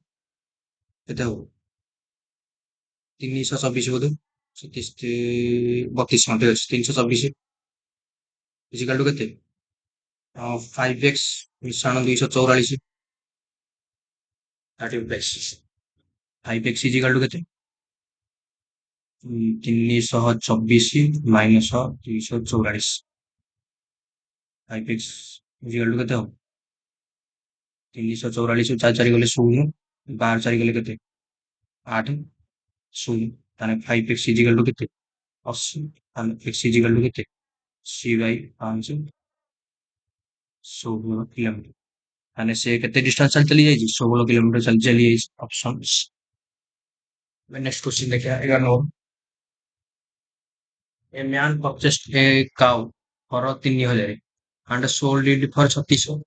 କେତେ ହବ? 324 ବୋଧେ। 36 32 ଘଣ୍ଟେ ଅଛି। 324 ଇଜିକାଲ ଟୁ କେତେ? 5x ମିଶାଣ 244 5x ଇଜିକାଲ ଟୁ କେତେ? 324 ମାଇନସ 244। 5x ଇଜିକାଲ ଟୁ କେତେ ହବ? 344 4 4 ଗଲେ 0, 12 4 ଗଲେ କେତେ? 8 0। ତାହେଲେ 5x ଇଜିକାଲ ଟୁ କେତେ? 80। ତାହେଲେ x ଇଜିକାଲ ଟୁ କେତେ? c Bai 5 16 kilometre. ତାହେଲେ ସେ କେତେ ଡିଷ୍ଟାନ୍ସ ଚାଲି ଚାଲି ଯାଇଛି? 16 କିଲୋମିଟର ଚାଲି ଚାଲି ଯାଇଛି। ଅପସନ। ନେକ୍ସଟ କ୍ୱେଶ୍ଚିନ୍ ଦେଖିବା 11 number. A man purchased a cow for 3000 and sold it for 3600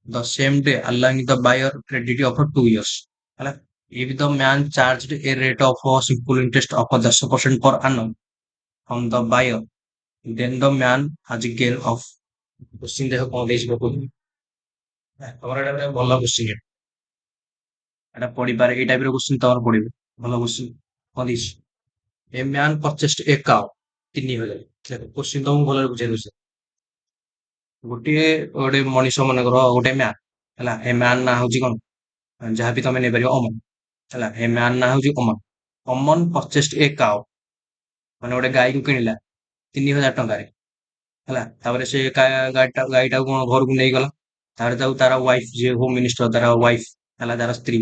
the same day, allowing the buyer credit of 2 years. ହେଲା, if the man charged a rate of simple interest of 10% per annum from the buyer, then the man has a gain of question ଦେଖ କଣ ଦେଇଛି କହୁଛି। ତମର ଏଇଟା ଗୋଟେ ଭଲ question. ଏଇଟା ପଢିପାରେ, ଏଇ ଟାଇପ ର କ୍ୱେଶ୍ଚିନ୍ ତମର ପଡିବ। ଭଲ କ୍ୱେଶ୍ଚିନ୍ କଣ ଦେଇଛି? A man purchased a cow 3000। Question ତମକୁ ଭଲରେ ବୁଝେଇ ଦଉଛି। ଗୋଟିଏ ଗୋଟେ ମଣିଷ ମନେକର ଗୋଟେ ମ୍ୟାନ। ହେଲା, ଏ ମ୍ୟାନ ନାଁ ହଉଛି କଣ? ଯାହାବି ତମେ ନେଇପାରିବ ଅମନ। ହେଲା, ଏ ମ୍ୟାନ ନାଁ ହଉଛି ଅମନ। ଅମନ ପରଚେସ୍ଡ ଏ କାଉ, ମାନେ ଗୋଟେ ଗାଈକୁ କିଣିଲା 3000 ଟଙ୍କାରେ। ହେଲା, ତାପରେ ସେ ଗାଈଟାକୁ କଣ ଘରକୁ ନେଇଗଲା। ତାପରେ ତାକୁ ତାର ୱାଇଫ, ଯିଏ ହୋମ ମିନିଷ୍ଟର, ତାର ୱାଇଫ ହେଲା, ତାର ସ୍ତ୍ରୀ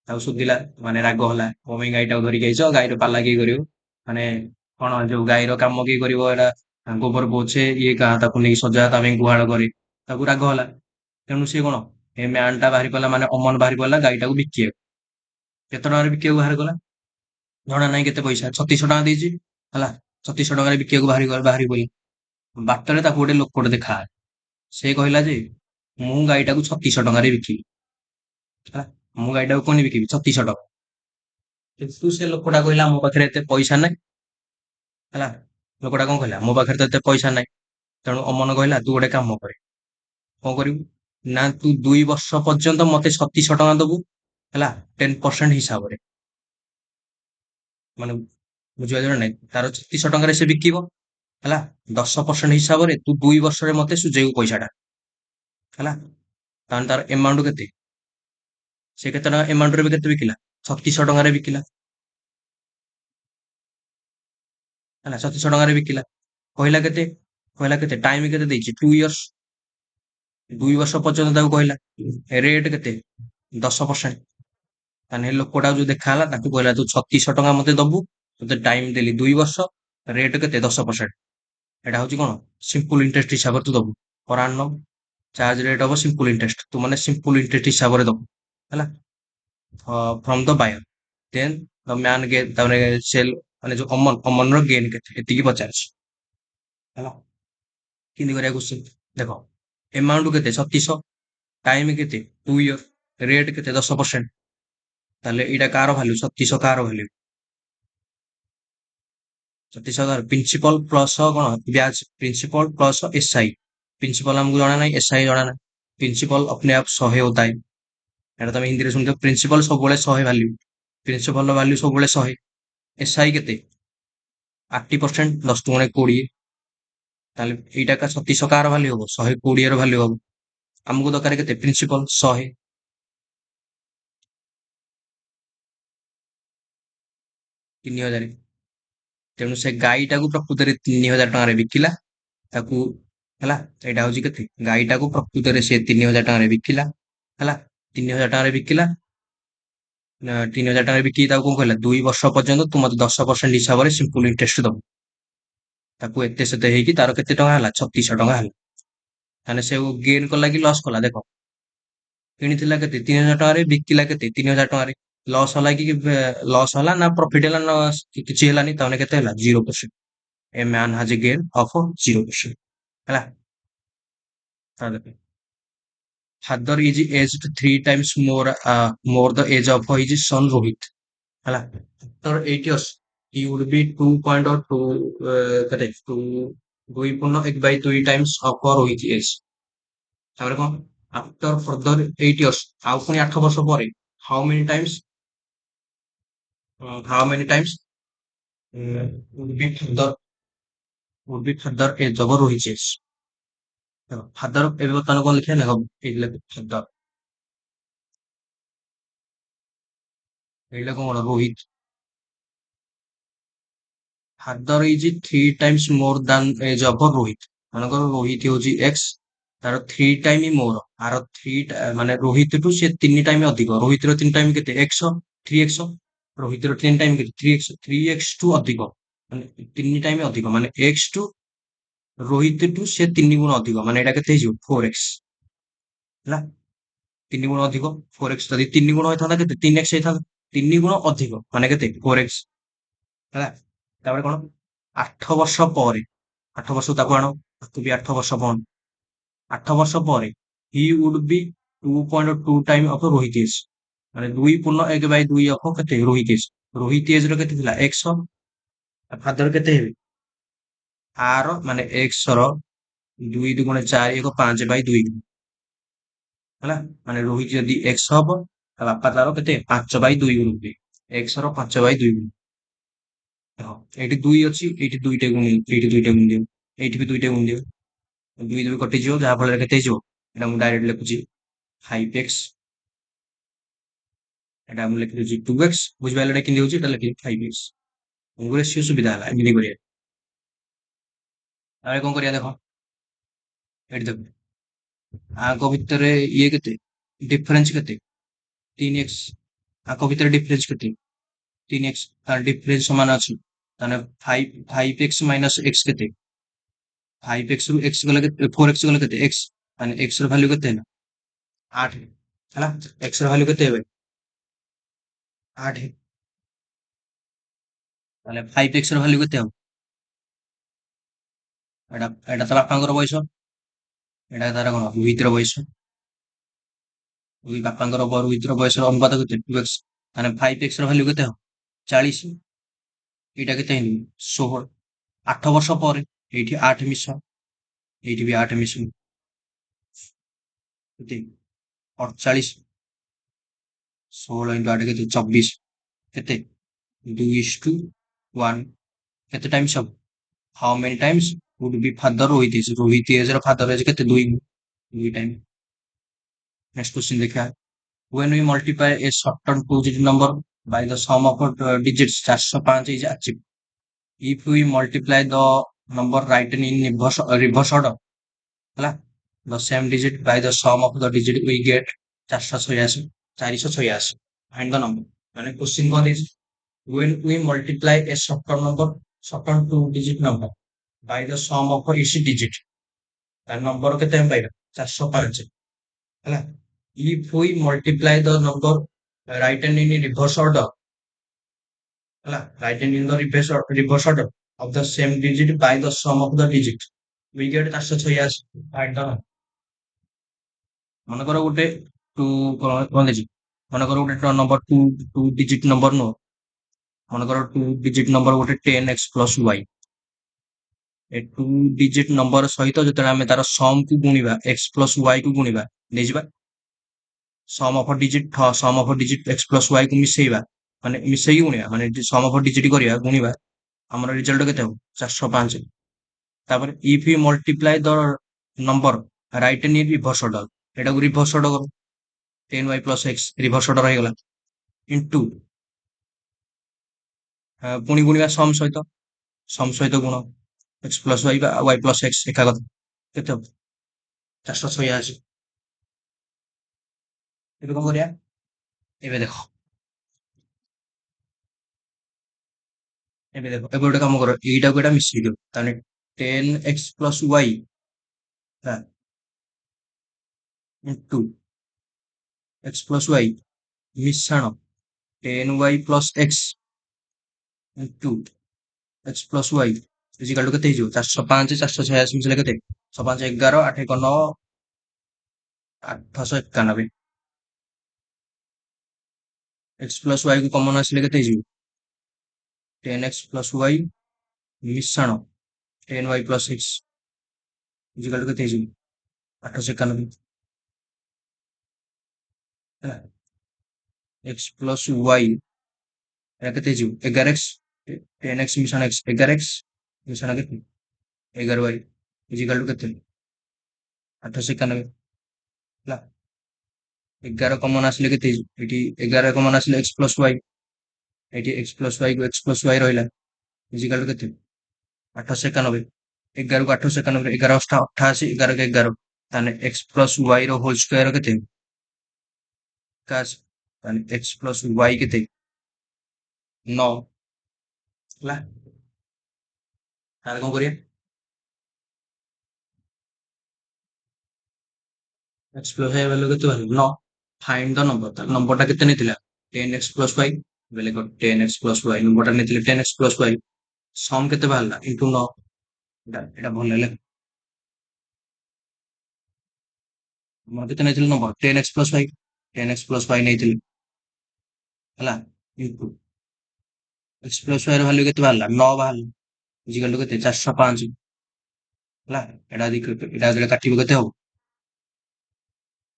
ତାକୁ ଶୋଧିଲା। ମାନେ ରାଗ ହେଲା, ମୋ ପାଇଁ ଗାଈଟାକୁ ଧରିକି ଆଇଛ, ଗାଈର ପାଲା କିଏ କରିବ? ମାନେ କଣ ଯୋଉ ଗାଈର କାମ କିଏ କରିବ? ଏଇଟା ଗୋବର ପୋଛେ, ଇଏ ତାକୁ ନେଇ ସଜା, ତା ପାଇଁ ଗୁହାଳ କରେ। ତାକୁ ରାଗ ହେଲା, ତେଣୁ ସିଏ କଣ, ଏ ମ୍ୟାନ ଟା ବାହାରି ପଡିଲା, ମାନେ ଅମନ ବାହାରି ପଡିଲା ଗାଈଟାକୁ ବିକିବାକୁ। କେତେ ଟଙ୍କାରେ ବିକିବାକୁ ବାହାରି ଗଲା? ଜଣା ନାହିଁ କେତେ ପଇସା। 3600 ଟଙ୍କା ଦେଇଛି। ହେଲା, 3600 ଟଙ୍କାରେ ବିକିବାକୁ ବାହାରି ପଡିଲା। ବାଟରେ ତାକୁ ଗୋଟେ ଲୋକଟେ ଦେଖା, ସେ କହିଲା ଯେ ମୁଁ ଗାଈଟାକୁ 3600 ଟଙ୍କାରେ ବିକିବି। ହେଲା, ମୁଁ ଗାଈଟାକୁ କଣ ବିକିବି? 3600 ଟଙ୍କା। କିନ୍ତୁ ସେ ଲୋକଟା କହିଲା ମୋ ପାଖରେ ଏତେ ପଇସା ନାହିଁ। ହେଲା, ଲୋକଟା କଣ କହିଲା? ମୋ ପାଖରେ ତ ଏତେ ପଇସା ନାହିଁ। ତେଣୁ ଅମନ କହିଲା ତୁ ଗୋଟେ କାମ କରେ। କଣ କରିବୁ? ନା ତୁ 2 ବର୍ଷ ପର୍ଯ୍ୟନ୍ତ ମତେ 3600 ଟଙ୍କା ଦବୁ। ହେଲା, 10% ହିସାବରେ। ମାନେ ବୁଝିପାରିଲ ନାଇଁ? ତାର 3600 ଟଙ୍କାରେ ସେ ବିକିବ। ହେଲା, 10% ହିସାବରେ ତୁ 2 ବର୍ଷରେ ମତେ ସୁଝେଇବୁ ପଇସାଟା। ହେଲା, ତାହେଲେ ତାର ଏମାଉଣ୍ଟ କେତେ? ସେ କେତେ ଟଙ୍କା ଏମାଉଣ୍ଟରେ କେତେ ବିକିଲା? 3600 ଟଙ୍କାରେ ବିକିଲା। ହେଲା, 3600 ଟଙ୍କାରେ ବିକିଲା। କହିଲା କେତେ? କହିଲା କେତେ? ଟାଇମ କେତେ ଦେଇଛି? 2 ଇୟର୍ସ। 2 ବର୍ଷ ପର୍ଯ୍ୟନ୍ତ ତାକୁ କହିଲା। ରେଟ୍ କେତେ? 10%। ତାହେଲେ ଲୋକଟା ଯୋଉ ଦେଖା ହେଲା ତାକୁ କହିଲା ତୁ 3600 ଟଙ୍କା ମତେ ଦବୁ, ତତେ ଟାଇମ ଦେଲି 2 ବର୍ଷ, ରେଟ୍ କେତେ? 10%। ଏଟା ହଉଛି କଣ? ସିମ୍ପଲ ଇଣ୍ଟରେଷ୍ଟ ହିସାବରେ ତୁ ଦବୁ। per annum charge rate of simple interest तो माने simple interest हिसाब रे दो ହେଲା from the buyer then the man get ତାପରେ sell ମାନେ ଯୋଉ ଅମନ ର gain କେତେ ଏତିକି ପଚାରୁଛି ହେଲା କେମିତି କରିବା question ଦେଖ amount କେତେ 3600 time କେତେ 2 year rate କେତେ 10% ତାହେଲେ ଏଇଟା କାହାର value 3600 କାହାର value 3600 ପ୍ରିନ୍ସିପାଲ ପ୍ଲସ କଣ ବ୍ୟାଜ ପ୍ରିନ୍ସିପାଲ ପ୍ଲସ ଏସଆଇ प्रिंसिपल हमको जाना नहीं एसआई जाना नहीं प्रिंसिपल अपने आप 100 होता है ଏଟା ତମେ ହିନ୍ଦୀରେ ଶୁଣିଥିବ ପ୍ରିନ୍ସିପାଲ ସବୁବେଳେ 100 ଭାଲ୍ୟୁ ପ୍ରିନ୍ସିପାଲର ଭାଲ୍ୟୁ ସବୁବେଳେ 100 ଏସଆଇ କେତେ 80% 10 ଗୁଣେ 20 ତାହେଲେ ଏଇଟା କା 3600 କାର ଭାଲ୍ୟୁ ହବ 120 ର ଭାଲ୍ୟୁ ହବ ଆମକୁ ଦରକାର କେତେ ପ୍ରିନ୍ସିପାଲ 100 3000 ତେଣୁ ସେ ଗାଈଟାକୁ ପ୍ରକୃତରେ 3000 ଟଙ୍କାରେ ବିକିଲା ତାକୁ ହେଲା ଏଇଟା ହଉଛି କେତେ ଗାଈଟାକୁ ପ୍ରକୃତରେ ସେ 3000 ଟଙ୍କାରେ ବିକିଲା ହେଲା 3000 ଟଙ୍କାରେ ବିକିଲା 3000 ଟଙ୍କାରେ ବିକି ତାକୁ କଣ କହିଲା 2 ବର୍ଷ ପର୍ଯ୍ୟନ୍ତ ତୁ ମତେ 10% ହିସାବରେ ସିମ୍ପଲ ଇଣ୍ଟରେଷ୍ଟ ଦବୁ ତାକୁ ଏତେ ସେତେ ହେଇକି ତାର କେତେ ଟଙ୍କା ହେଲା 3600 ଟଙ୍କା ହେଲା ତାହେଲେ ସେ ଗେନ୍ କଲା କି ଲସ୍ କଲା ଦେଖ କିଣିଥିଲା କେତେ 3000 ଟଙ୍କାରେ ବିକିଲା କେତେ 3000 ଟଙ୍କାରେ ଲସ୍ ହେଲା କି ଲସ୍ ହେଲା ନା ପ୍ରଫିଟ ହେଲା ନା କିଛି ହେଲାନି ତାହେଲେ କେତେ ହେଲା 0% a man has a gain of 0% ହେଲା ତାହେଲେ ଦେଖ father is aged 3 times more the age of his son Rohit ହେଲା after 8 years he would be 2.2 correct 2.1/2 times of Rohit age ତାପରେ କଣ after further 8 years ଆଉ ପୁଣି 8 ବର୍ଷ ପରେ how many times would be further age of Rohit age father ଏବେ ବର୍ତ୍ତମାନ କଣ ଲେଖିବା ଦେଖ ଏଇ ଲେଖ father ଏଇଟା କଣ Rohit father is 3 times more than age of Rohit ମନେକର ରୋହିତ ହଉଛି x ତାର 3 ଟାଇମ ମୋର ଆର 3 ମାନେ ରୋହିତ ଠୁ ସେ 3 ଟାଇମ ଅଧିକ ରୋହିତର 3 ଟାଇମ କେତେ x 3x ରୋହିତର 3 ଟାଇମ କେତେ 3x ଟୁ ଅଧିକ ମାନେ 3 ଟାଇମ ଅଧିକ ମାନେ x ଟୁ ରୋହିତ ଠୁ ସେ 3 ଗୁଣ ଅଧିକ ମାନେ ଏଇଟା କେତେ ହେଇଯିବ 4x ହେଲା 3 ଗୁଣ ଅଧିକ 4x ଯଦି 3 ଗୁଣ ହେଇଥାନ୍ତା କେତେ 3x ହେଇଥାନ୍ତା 3 ଗୁଣ ଅଧିକ ମାନେ କେତେ 4x ହେଲା ତାପରେ କଣ 8 ବର୍ଷ ପରେ 8 ବର୍ଷ ତାକୁ ଆଣ ତାକୁ ବି 8 ବର୍ଷ ବନ୍ଦ 8 ବର୍ଷ ପରେ he would be 2.2 time of Rohit age ମାନେ 2.1/2 ଅଫ କେତେ ରୋହିତ ଏଜ ରୋହିତ ଏଜ ର କେତେ ଥିଲା x ଫାଦର କେତେ ହେବେ ଆର ମାନେ x ର 2 × 4 = 5/2 ହେଲା ମାନେ ରୋହିତ ଯଦି x ହବ ତା ବାପା ତାର କେତେ 5/2 ଗୁଣ x ର 5/2 ଗୁଣ ଦେଖ ଏଇଠି 2 ଅଛି ଏଇଠି 2ଟା ଗୁଣ ଏଇଠି 2ଟା ଗୁଣ ଦିଅ ଏଇଠି ବି 2ଟା ଗୁଣ ଦିଅ 2 2 କଟିଯିବ ଯାହା ଫଳରେ କେତେ ହେଇଯିବ ଏଟା ମୁଁ ଡାଇରେକ୍ଟ ଲେଖୁଛି 5x ଏଟା ମୁଁ ଲେଖିଦଉଛି 2x ବୁଝିପାରିଲେ ଏଟା କେମିତି ହଉଛି ଏଟା ଲେଖିଲି 5x ଆମକୁ ରେସିଓ ସୁବିଧା ହେଲା ଏମିତି କରିବା ତାପରେ କଣ କରିବା ଦେଖ ଏଠି ଦେଖ ଆଙ୍କ ଭିତରେ ଇଏ କେତେ ଡିଫରେନ୍ସ କେତେ 3x ଆଙ୍କ ଭିତରେ ଡିଫରେନ୍ସ କେତେ 3x ତାର ଡିଫରେନ୍ସ ସମାନ ଅଛି ତାହେଲେ 5x ମାଇନସ x କେତେ 5x ରୁ x ଗଲେ କେତେ 4x ଗଲେ କେତେ x ମାନେ x ର ଭ୍ୟାଲୁ କେତେ ହେଲା 8 ହେଲା x ର ଭ୍ୟାଲୁ କେତେ ଏବେ 8 ତାହେଲେ 5x ର ଭ୍ୟାଲୁ କେତେ ହବ ଏଟା ତ ବାପାଙ୍କର ବୟସ ଏଟା ତାର କଣ ରୋହିତର ବୟସ ବାପାଙ୍କର ରୋହିତର ବୟସର ଅନୁପାତ କେତେ 2x ମାନେ 5x ର ଭ୍ୟାଲୁ କେତେ ହବ 40 ଏଇଟା କେତେ ହେଇନି 16 8 ବର୍ଷ ପରେ ଏଇଠି 8 ମିଶ ଏଇଠି ବି 8 ମିଶ କେତେ 48 16 × 8 କେତେ 24 କେତେ 2:1 କେତେ ଟାଇମ୍ସ ହବ how many times would be father Rohit age ର father ଏଜ କେତେ 2 ଟାଇମ next question ଦେଖିବା when we multiply a certain two-digit number by the sum of digits 405 is achieved if we multiply the number written in reverse order ହେଲା the same digit by the sum of the digit we get 486 486 find the number ମାନେ question କଣ ଦେଇଛି when we multiply a certain two digit number by the sum of its digit ତାର number କେତେ ଆମେ ପାଇବା 405 ହେଲା। if we multiply the number written in reverse order ହେଲା, written in the reverse order of the same digit by the sum of the digit we get 486 find the ମନେକର ଗୋଟେ two କଣ ଦେଇଛି, ମନେକର ଗୋଟେ ନମ୍ବର ଟୁ ଡିଜିଟ ନମ୍ବର ନୁହଁ, ମନେକର two digit number ଗୋଟେ 10x ପ୍ଲସ୍ y, ଏ ଟୁ ଡିଜିଟ ନମ୍ବର ସହିତ ଯେତେବେଳେ ଆମେ ତାର ସମ୍ କୁ ଗୁଣିବା x ପ୍ଲସ୍ y କୁ ଗୁଣିବା ନେଇଯିବା, sum of digit x plus y କୁ ମିଶେଇବା ମାନେ ମିଶେଇକି ଗୁଣିବା ମାନେ ସମ୍ ଅଫ ଡିଜିଟ କରିବା ଗୁଣିବା, ଆମର ରେଜଲ୍ଟ କେତେ ହବ 405। ତାପରେ if we multiply the number written in reverse order, ଏଟାକୁ ରିଭର୍ସ ଅର୍ଡର କର 10y plus x reverse order ହେଇଗଲା ଇଣ୍ଟୁ ପୁଣି ଗୁଣିବା ସମ୍ ସହିତ ଗୁଣ x plus y ବା y plus x ଏକା କଥା କେତେ ହବ 486। ଏବେ କଣ କରିବା, ଏବେ ଦେଖ ଏବେ ଗୋଟେ କାମ କର, ଏଇଟାକୁ ଏଟା ମିଶେଇ ଦିଅ, ତାହେଲେ 10x plus y into x plus y ମିଶାଣ 10y plus x into x plus y equal to କେତେ ହେଇଯିବ 405 486 ମିଶିଲେ କେତେ 6 5 11 8 1 9 891। x plus y କୁ କମନ ଆସିଲେ କେତେ ହେଇଯିବ 10x plus y ମିଶାଣ 10y plus x equal to କେତେ ହେଇଯିବ 891 ହେଲା। x plus y ଏଟା କେତେ ହେଇଯିବ 11x 10x ମିଶାଣ x 11x ମିଶାଣ କେତେ 11y ଇଜିକାଲ ଟୁ କେତେ 891 ହେଲା। 11 କମନ ଆସିଲେ କେତେ ହେଇଯିବ, ଏଠି 11 କମନ ଆସିଲେ x plus y, ଏଠି x plus y କୁ x plus y ରହିଲା ଇଜିକାଲ ଟୁ କେତେ 891। 11 କୁ 891 11 ଅଷ୍ଟା 88 11 କୁ 11 ତାହେଲେ x plus y ର ହୋଲ ସ୍କୋୟାର କେତେ 81, ତାହେଲେ x plus y କେତେ 9 ହେଲା। ତାହେଲେ କଣ କରିବା, x plus y ଭ୍ୟାଲୁ କେତେ ବାହାରିବ 9, ଫାଇଣ୍ଡ ଦ ନମ୍ବର, ତାହେଲେ ନମ୍ବରଟା କେତେ ନେଇଥିଲା 10x plus y, ବେଲେ 10x plus y ନମ୍ବରଟା ନେଇଥିଲେ 10x plus y, ସମ୍ କେତେ ବାହାରିଲା ଇଣ୍ଟୁ 9, ଏଟା ଭଲ ହେଲା। ଆମର କେତେ ନେଇଥିଲେ number 10x plus y, 10x plus y ନେଇଥିଲେ ହେଲା ଇଣ୍ଟୁ x plus y ର ଭ୍ୟାଲୁ କେତେ ବାହାରିଲା 9 ବାହାରିଲା ଇଜିକାଲ ଟୁ କେତେ 405 ହେଲା। ଏଟା ଯେତେବେଳେ କାଟିବ କେତେ ହବ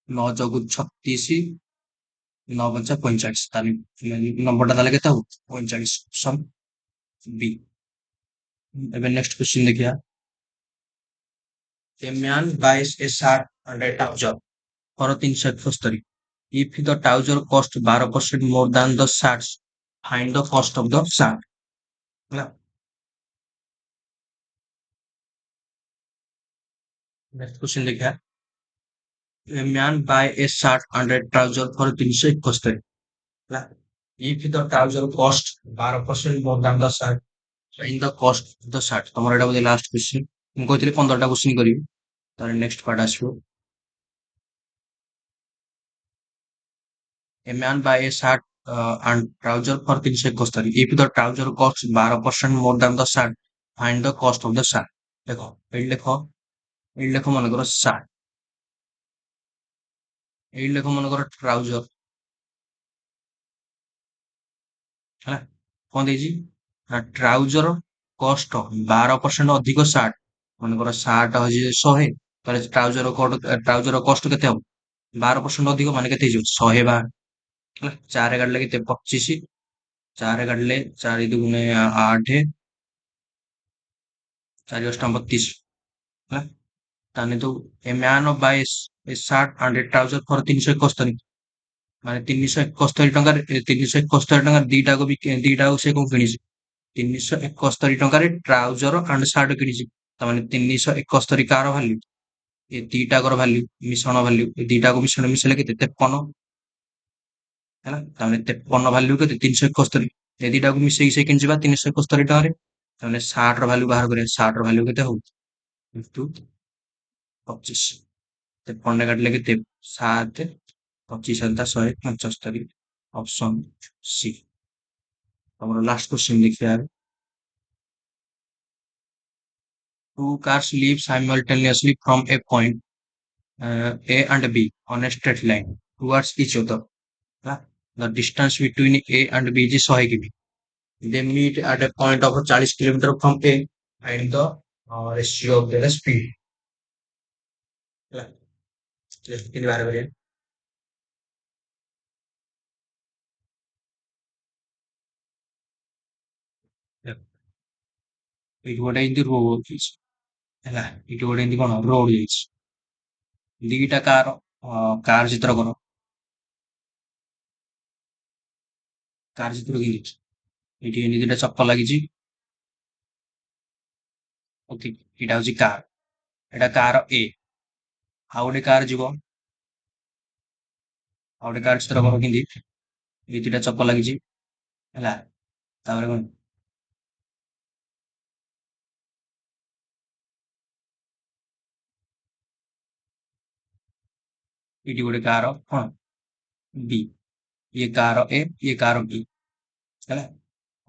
9 ଚଉକୁ 36 9 ପଞ୍ଚା 45, ତାହେଲେ ନମ୍ବରଟା ତାହେଲେ କେତେ ହବ 45, ଅପସନ ବି। ଏବେ ନେକ୍ସଟ କ୍ୱେଶ୍ଚିନ୍ ଦେଖିବା, a man buys a shirt and a trouser for 371, if the trouser cost 12% more than the shirts find the cost of the shirt ହେଲା। ନେକ୍ସଟ କ୍ୱେଶ୍ଚିନ୍ ଦେଖିବା, a man buy a shirt and a trouser for 371 ହେଲା, if the trouser cost 12% more than the shirt find the cost of the shirt। ତମର ଏଟା ବୋଧେ last question, ମୁଁ କହିଥିଲି 15ଟା question କରିବି, ତାହେଲେ ନେକ୍ସଟ ପାର୍ଟ ଆସିବ। A man buy a shirt and trouser for 371, if the trouser costs 12% more than the shirt find the cost of the shirt। ଦେଖ ଏଇଠି ଲେଖ ମନେକର shirt, ଏଇଠି ଲେଖ ମନେକର trouser ହେଲା। କଣ ଦେଇଛି ନା ଟ୍ରାଉଜର କଷ୍ଟ 12% ଅଧିକ ସାର୍ଟ, ମନେକର ସାର୍ଟ ହଉଛି 100, ତାହେଲେ ଟ୍ରାଉଜର କଷ୍ଟ କେତେ ହବ 12% ଅଧିକ ମାନେ କେତେ ହେଇଯିବ 112 ହେଲା। 4 କାଟିଲେ କେତେ 25, 4 କାଟିଲେ 4 ଦୁଗୁଣେ 8, 4 ଅଷ୍ଟା 32 ହେଲା। ତାହେଲେ ତୁ a man buys a shirt and a trouser for 371, ମାନେ 371 ଟଙ୍କାରେ 371 ଟଙ୍କାରେ ଦିଟାକୁ ସେ କଣ କିଣିଛି 371 ଟଙ୍କାରେ ଟ୍ରାଉଜର ଆଣ୍ଡ ସାର୍ଟ କିଣିଛି, ତାମାନେ 371 କାହାର ଭାଲ୍ୟୁ ଏ ଦିଟାକର ଭାଲ୍ୟୁ ମିଶ୍ରଣ ଭାଲ୍ୟୁ, ଏ ଦିଟାକୁ ମିଶ୍ରଣ ମିଶିଲେ କେତେ 53 ହେଲା। ତାମାନେ 53 ଭାଲ୍ୟୁ କେତେ 371, ଏ ଦିଟାକୁ ମିଶେଇକି ସେ କିଣିଛି ବା 371 ଟଙ୍କାରେ, ତାମାନେ ସାର୍ଟ ର ଭାଲ୍ୟୁ ବାହାର କରିବା, ସାର୍ଟ ର ଭାଲ୍ୟୁ କେତେ ହଉଛି 25 53 କାଟିଲେ କେତେ 7 25 7 175 ଅପସନ ସି। ତମର ଲାଷ୍ଟ କ୍ୱେଶ୍ଚନ ଦେଖିବା। Two cars leave simultaneously from a point A and B on a straight line towards each other. Yeah? The distance between A and B is 100 km. They meet at a point of 40 km from A. Find the ratio of their speed. ହେଲା କେମିତି ବାହାର କରିବା? ଦେଖ, ଏଇଠି ଗୋଟେ ଏମିତି road ଯାଇଛି ହେଲା, ଏଇଠି ଗୋଟେ ଏମିତି କଣ ରୋଡ ଯାଇଛି, ଦିଟା କାର ଚିତ୍ର କର। କାର ଚିତ୍ର କେମିତି? ଏଇଠି ଏମିତି ଦିଟା ଚକ ଲାଗିଛି। ଓକେ, ଏଇଟା ହଉଛି କାର, ଏଇଟା କାର ଏ। ଆଉ ଗୋଟେ କାର ଯିବ, ଆଉ ଗୋଟେ କାର ଚିତ୍ର କର କେମିତି? ଏଇ ଦିଟା ଚକ ଲାଗିଛି ହେଲା, ତାପରେ କଣ ଏଇଠି ଗୋଟେ କାର କଣ B, ये कार ए, ये कार B ହେଲା,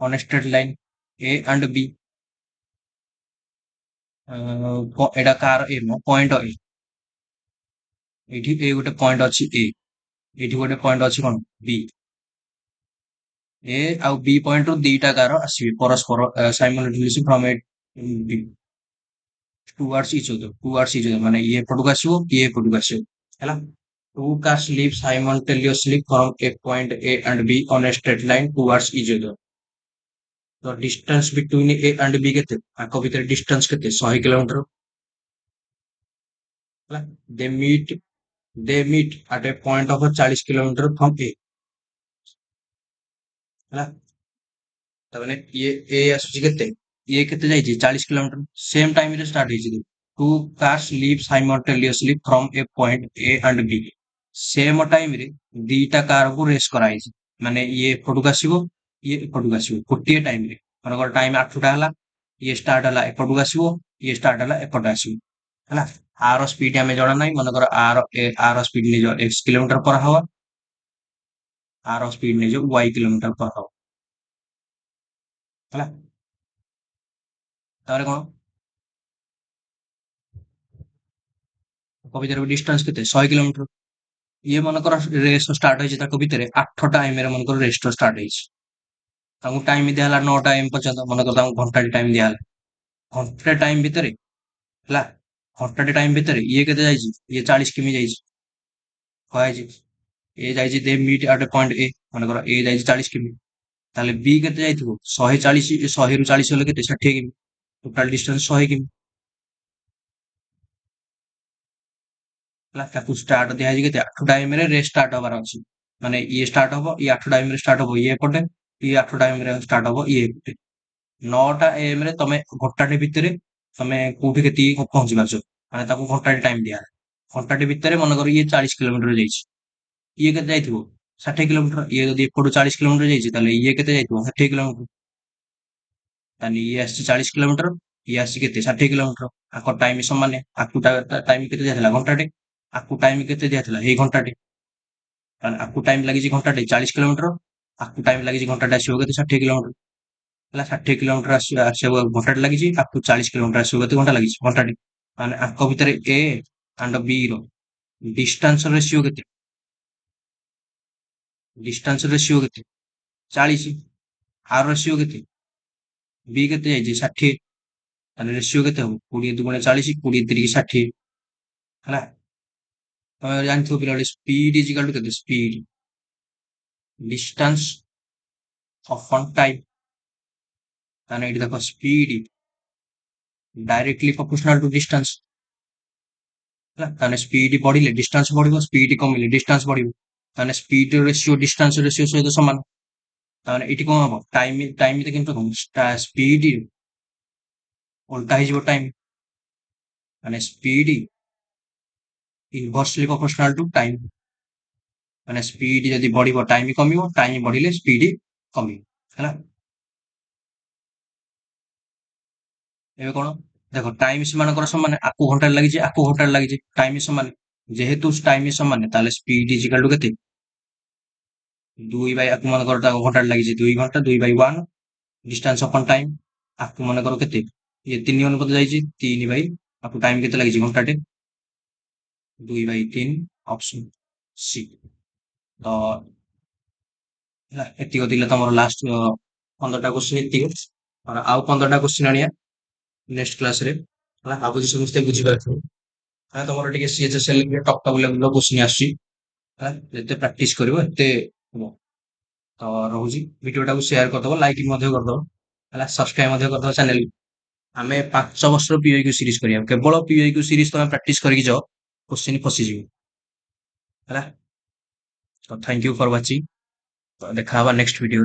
on a straight line A and B। ଏଇଟା କାର ଏ ନୁହଁ, ପଏଣ୍ଟ ଏ। ଏଇଠି ଏ ଗୋଟେ ପଏଣ୍ଟ ଅଛି ଏ, ଏଇଠି ଗୋଟେ ପଏଣ୍ଟ ଅଛି କଣ B। ଏ ଆଉ B ପଏଣ୍ଟ ରୁ ଦିଟା କାର ଆସିବେ ପରସ୍ପର ସାଇମultaneously from A B towards each other ମାନେ ଇଏ ଏପଟକୁ ଆସିବ, ଇଏ ଏପଟକୁ ଆସିବ ହେଲା। Two cars leave simultaneously from a point A and B on a straight line towards each other। ତ distance between A and B କେତେ? ଆଙ୍କ ଭିତରେ distance କେତେ? 100 କିଲୋମିଟର ହେଲା। they meet they meet at a point of 40 kilometre from A ହେଲା। ତାମାନେ ଇଏ A ଆସୁଛି କେତେ? ଇଏ କେତେ ଯାଇଛି? 40 କିଲୋମିଟର। ସେମ୍ ଟାଇମ ରେ ଷ୍ଟାର୍ଟ ହେଇଛି। Two cars leave simultaneously from a point A and B। Same time ରେ ଦିଟା କାରକୁ ରେସ୍ କରାହେଇଛି, ମାନେ ଇଏ ଏପଟକୁ ଆସିବ, ଇଏ ଏପଟକୁ ଆସିବ ଗୋଟିଏ ଟାଇମ ରେ। ମନେକର ଟାଇମ 8ଟା ହେଲା, ଇଏ ଷ୍ଟାର୍ଟ ହେଲା ଏପଟକୁ ଆସିବ, ଇଏ ଷ୍ଟାର୍ଟ ହେଲା ଏପଟେ ଆସିବ ହେଲା। ଆର ସ୍ପିଡ ଆମେ ଜଣା ନାହିଁ, ମନେକର ଆର ସ୍ପିଡ ନେଇଯାଅ x କିଲୋମିଟର ପର ହାୱାର, ଆର ସ୍ପିଡ ନେଇଯାଅ y କିଲୋମିଟର ପର ହାୱାର ହେଲା। ତାପରେ କଣ ଭିତରେ ଡିଷ୍ଟାନ୍ସ କେତେ? 100 କିଲୋମିଟର। ଇଏ ମନେକର ରେସ୍ ଷ୍ଟାର୍ଟ ହେଇଛି, ତାଙ୍କ ଭିତରେ 8ଟା ଏମ ରେ ମନେକର ରେସ୍ ଷ୍ଟାର୍ଟ ହେଇଛି। ତାଙ୍କୁ ଟାଇମ ଦିଆହେଲା 9ଟା ଏମ ପର୍ଯ୍ୟନ୍ତ, ମନେକର ତାଙ୍କୁ ଘଣ୍ଟାଟେ ଟାଇମ ଦିଆହେଲା। ଘଣ୍ଟାଟେ ଟାଇମ ଭିତରେ ହେଲା, ଘଣ୍ଟାଟେ ଟାଇମ ଭିତରେ ଇଏ କେତେ ଯାଇଛି? ଇଏ 40 କିମି ଯାଇଛି, କୁହାଯାଇଛି। ଏ ଯାଇଛି ଦେ ମିଟ୍ ଆଟ୍ ପଏଣ୍ଟ ଏ, ମନେକର ଏ ଯାଇଛି 40 କିମି, ତାହେଲେ ବି କେତେ ଯାଇଥିବ? 140, 100 ରୁ 40 ହେଲେ କେତେ? 60 କିମି। ଟୋଟାଲ ଡିଷ୍ଟାନ୍ସ 100 କିମି ହେଲା। ତାକୁ ଷ୍ଟାର୍ଟ ଦିଆଯାଇଛି କେତେ? 8ଟା ଏମ ରେ ରେସ୍ ଷ୍ଟାର୍ଟ ହବାର ଅଛି, ମାନେ ଇଏ ଷ୍ଟାର୍ଟ ହବ, ଇଏ 8ଟା ଏମ ରେ ଷ୍ଟାର୍ଟ ହବ ଇଏ ଏପଟେ, ଇଏ 8ଟା ଏମ ରେ ଷ୍ଟାର୍ଟ ହବ ଇଏ ଏପଟେ। 9ଟା ଏମ ରେ ତମେ ଘଣ୍ଟାଟେ ଭିତରେ ତମେ କୋଉଠି କେତିକି ପହଞ୍ଚି ପାରୁଛ, ମାନେ ତାକୁ ଘଣ୍ଟାଟେ ଟାଇମ ଦିଆହେଲା। ଘଣ୍ଟାଟେ ଭିତରେ ମନେକର ଇଏ 40 କିଲୋମିଟର ଯାଇଛି, ଇଏ କେତେ ଯାଇଥିବ? 60 କିଲୋମିଟର। ଇଏ ଯଦି ଏପଟୁ 40 କିଲୋମିଟର ଯାଇଛି, ତାହେଲେ ଇଏ କେତେ ଯାଇଥିବ? 60 କିଲୋମିଟର। ତାହେଲେ ଇଏ ଆସିଛି 40 କିଲୋମିଟର, ଇଏ ଆସିଛି କେତେ? 60 କିଲୋମିଟର। ଆଙ୍କ ଟାଇମ ସମାନ। ଆକୁ ଟାଇମ କେତେ ଦିଆଥିଲା? ଘଣ୍ଟାଟେ। ଆକୁ ଟାଇମ କେତେ ଦିଆଥିଲା? ଏଇ ଘଣ୍ଟାଟେ। ତାହେଲେ ଆକୁ ଟାଇମ ଲାଗିଛି ଘଣ୍ଟାଟେ 40 କିଲୋମିଟର, ଆକୁ ଟାଇମ ଲାଗିଛି ଘଣ୍ଟାଟେ, ଆସିବ କେତେ? 60 କିଲୋମିଟର ହେଲା। 60 କିଲୋମିଟର ଆସିବାକୁ ଘଣ୍ଟାଟେ ଲାଗିଛି, ଆକୁ 40 କିଲୋମିଟର ଆସିବାକୁ କେତେ ଘଣ୍ଟା ଲାଗିଛି? ଘଣ୍ଟାଟେ। ମାନେ ଆଙ୍କ ଭିତରେ ଏ ଆଣ୍ଡ ବି ର ଡିଷ୍ଟାନ୍ସ ରେସିଓ କେତେ? ଡିଷ୍ଟାନ୍ସ ରେସିଓ କେତେ? 40। ଆର ରେସିଓ କେତେ? ବି କେତେ ଯାଇଛି? 60। ତାହେଲେ ରେସିଓ କେତେ ହବ? 20 ଦୁଗୁଣେ 40, 20 ତିରିକି 60 ହେଲା। ତମେ ଜାଣିଥିବ ପିଲାବେଳେ ସ୍ପିଡ ଇଜ ଇକାଲ ଟୁ କେତେ? Speed distance open time. ତାହେଲେ ଏଇଠି ଦେଖ ସ୍ପିଡ ଡାଇରେକ୍ଟଲି ପ୍ରପୋର୍ସନାଲ ଟୁ ଡିଷ୍ଟାନ୍ସ ହେଲା। ତାହେଲେ ସ୍ପିଡ ବଢିଲେ ଡିଷ୍ଟାନ୍ସ ବଢିବ, ସ୍ପିଡ କମିଲେ ଡିଷ୍ଟାନ୍ସ ବଢିବ। ତାହେଲେ ସ୍ପିଡ ରେସିଓ ଡିଷ୍ଟାନ୍ସ ରେସିଓ ସହିତ ସମାନ। ତାହେଲେ ଏଇଠି କଣ ହବ? ଟାଇମ କେମିତି କଣ? ସ୍ପିଡ ଉଲ୍ଟା ହେଇଯିବ ଟାଇମ, ମାନେ ସ୍ପିଡ ଇନଭର୍ସଲି ପ୍ରପୋର୍ସନାଲ ଟୁ ଟାଇମ। ମାନେ ସ୍ପିଡ ଯଦି ବଢିବ ଟାଇମ କମିବ, ଟାଇମ ବଢିଲେ ସ୍ପିଡ କମିବ ହେଲା। ଏବେ କଣ ଦେଖ ଟାଇମ ସେମାନଙ୍କର ସମାନ, ଆକୁ ଘଣ୍ଟାରେ ଲାଗିଛି ଆକୁ ଘଣ୍ଟାରେ ଲାଗିଛି, ଟାଇମ ସମାନ, ଯେହେତୁ ଟାଇମ ସମାନ ତାହେଲେ ସ୍ପିଡ ଇଜିକାଲ ଟୁ କେତେ, 2 ବାଇ ଆକୁ ମନେକର ଘଣ୍ଟାରେ ଲାଗିଛି 2 ଘଣ୍ଟା, 2 ବାଇ 1 ଡିଷ୍ଟାନ୍ସ ଅପନ ଟାଇମ, ଆକୁ ମନେକର କେତେ, ଇଏ 3 ଅନୁପାତ ଯାଇଛି 3 ବାଇ, ଆକୁ ଟାଇମ କେତେ ଲାଗିଛି ଘଣ୍ଟାଟେ, 2 ବାଇ 3, ଅପସନ ସି। ତ ହେଲା ଏତିକ ଥିଲା ତମର ଲାଷ୍ଟ 15ଟା କ୍ୱେଶ୍ଚିନ୍ ଏତିକି। ଆଉ 15ଟା କ୍ୱେଶ୍ଚିନ୍ ଆଣିବା ନେକ୍ସଟ କ୍ଲାସରେ ହେଲା। ଭାବୁଛି ସମସ୍ତେ ବୁଝିପାରୁଥିବେ। ହେଲା ତମର ଟିକେ ସିଏଚଏସଏଲ ରେ ଟପ୍ ଟପ୍ ଲେଭେଲର କ୍ୱେଶ୍ଚିନ୍ ଆସୁଛି ହେଲା, ଯେତେ ପ୍ରାକ୍ଟିସ କରିବ ଏତେ ହବ। ତ ରହୁଛି, ଭିଡିଓଟାକୁ ସେୟାର କରିଦବ, ଲାଇକ୍ ମଧ୍ୟ କରିଦବ ହେଲା, ସବସ୍କ୍ରାଇବ ମଧ୍ୟ କରିଦବ ଚ୍ୟାନେଲ। ଆମେ 5 ବର୍ଷର ପିଓକ୍ୟୁ ସିରିଜ କରିବା, କେବଳ ପିଓକ୍ୟୁ ସିରିଜ ତମେ ପ୍ରାକ୍ଟିସ କରିକି ଯାଅ, କ୍ୱେଶ୍ଚିନ୍ ଫସିଯିବ ହେଲା। ତ ଥ୍ୟାଙ୍କ ୟୁ ଫର ୱାଚିଂ, ଦେଖା ହବା ନେକ୍ସଟ ଭିଡିଓ।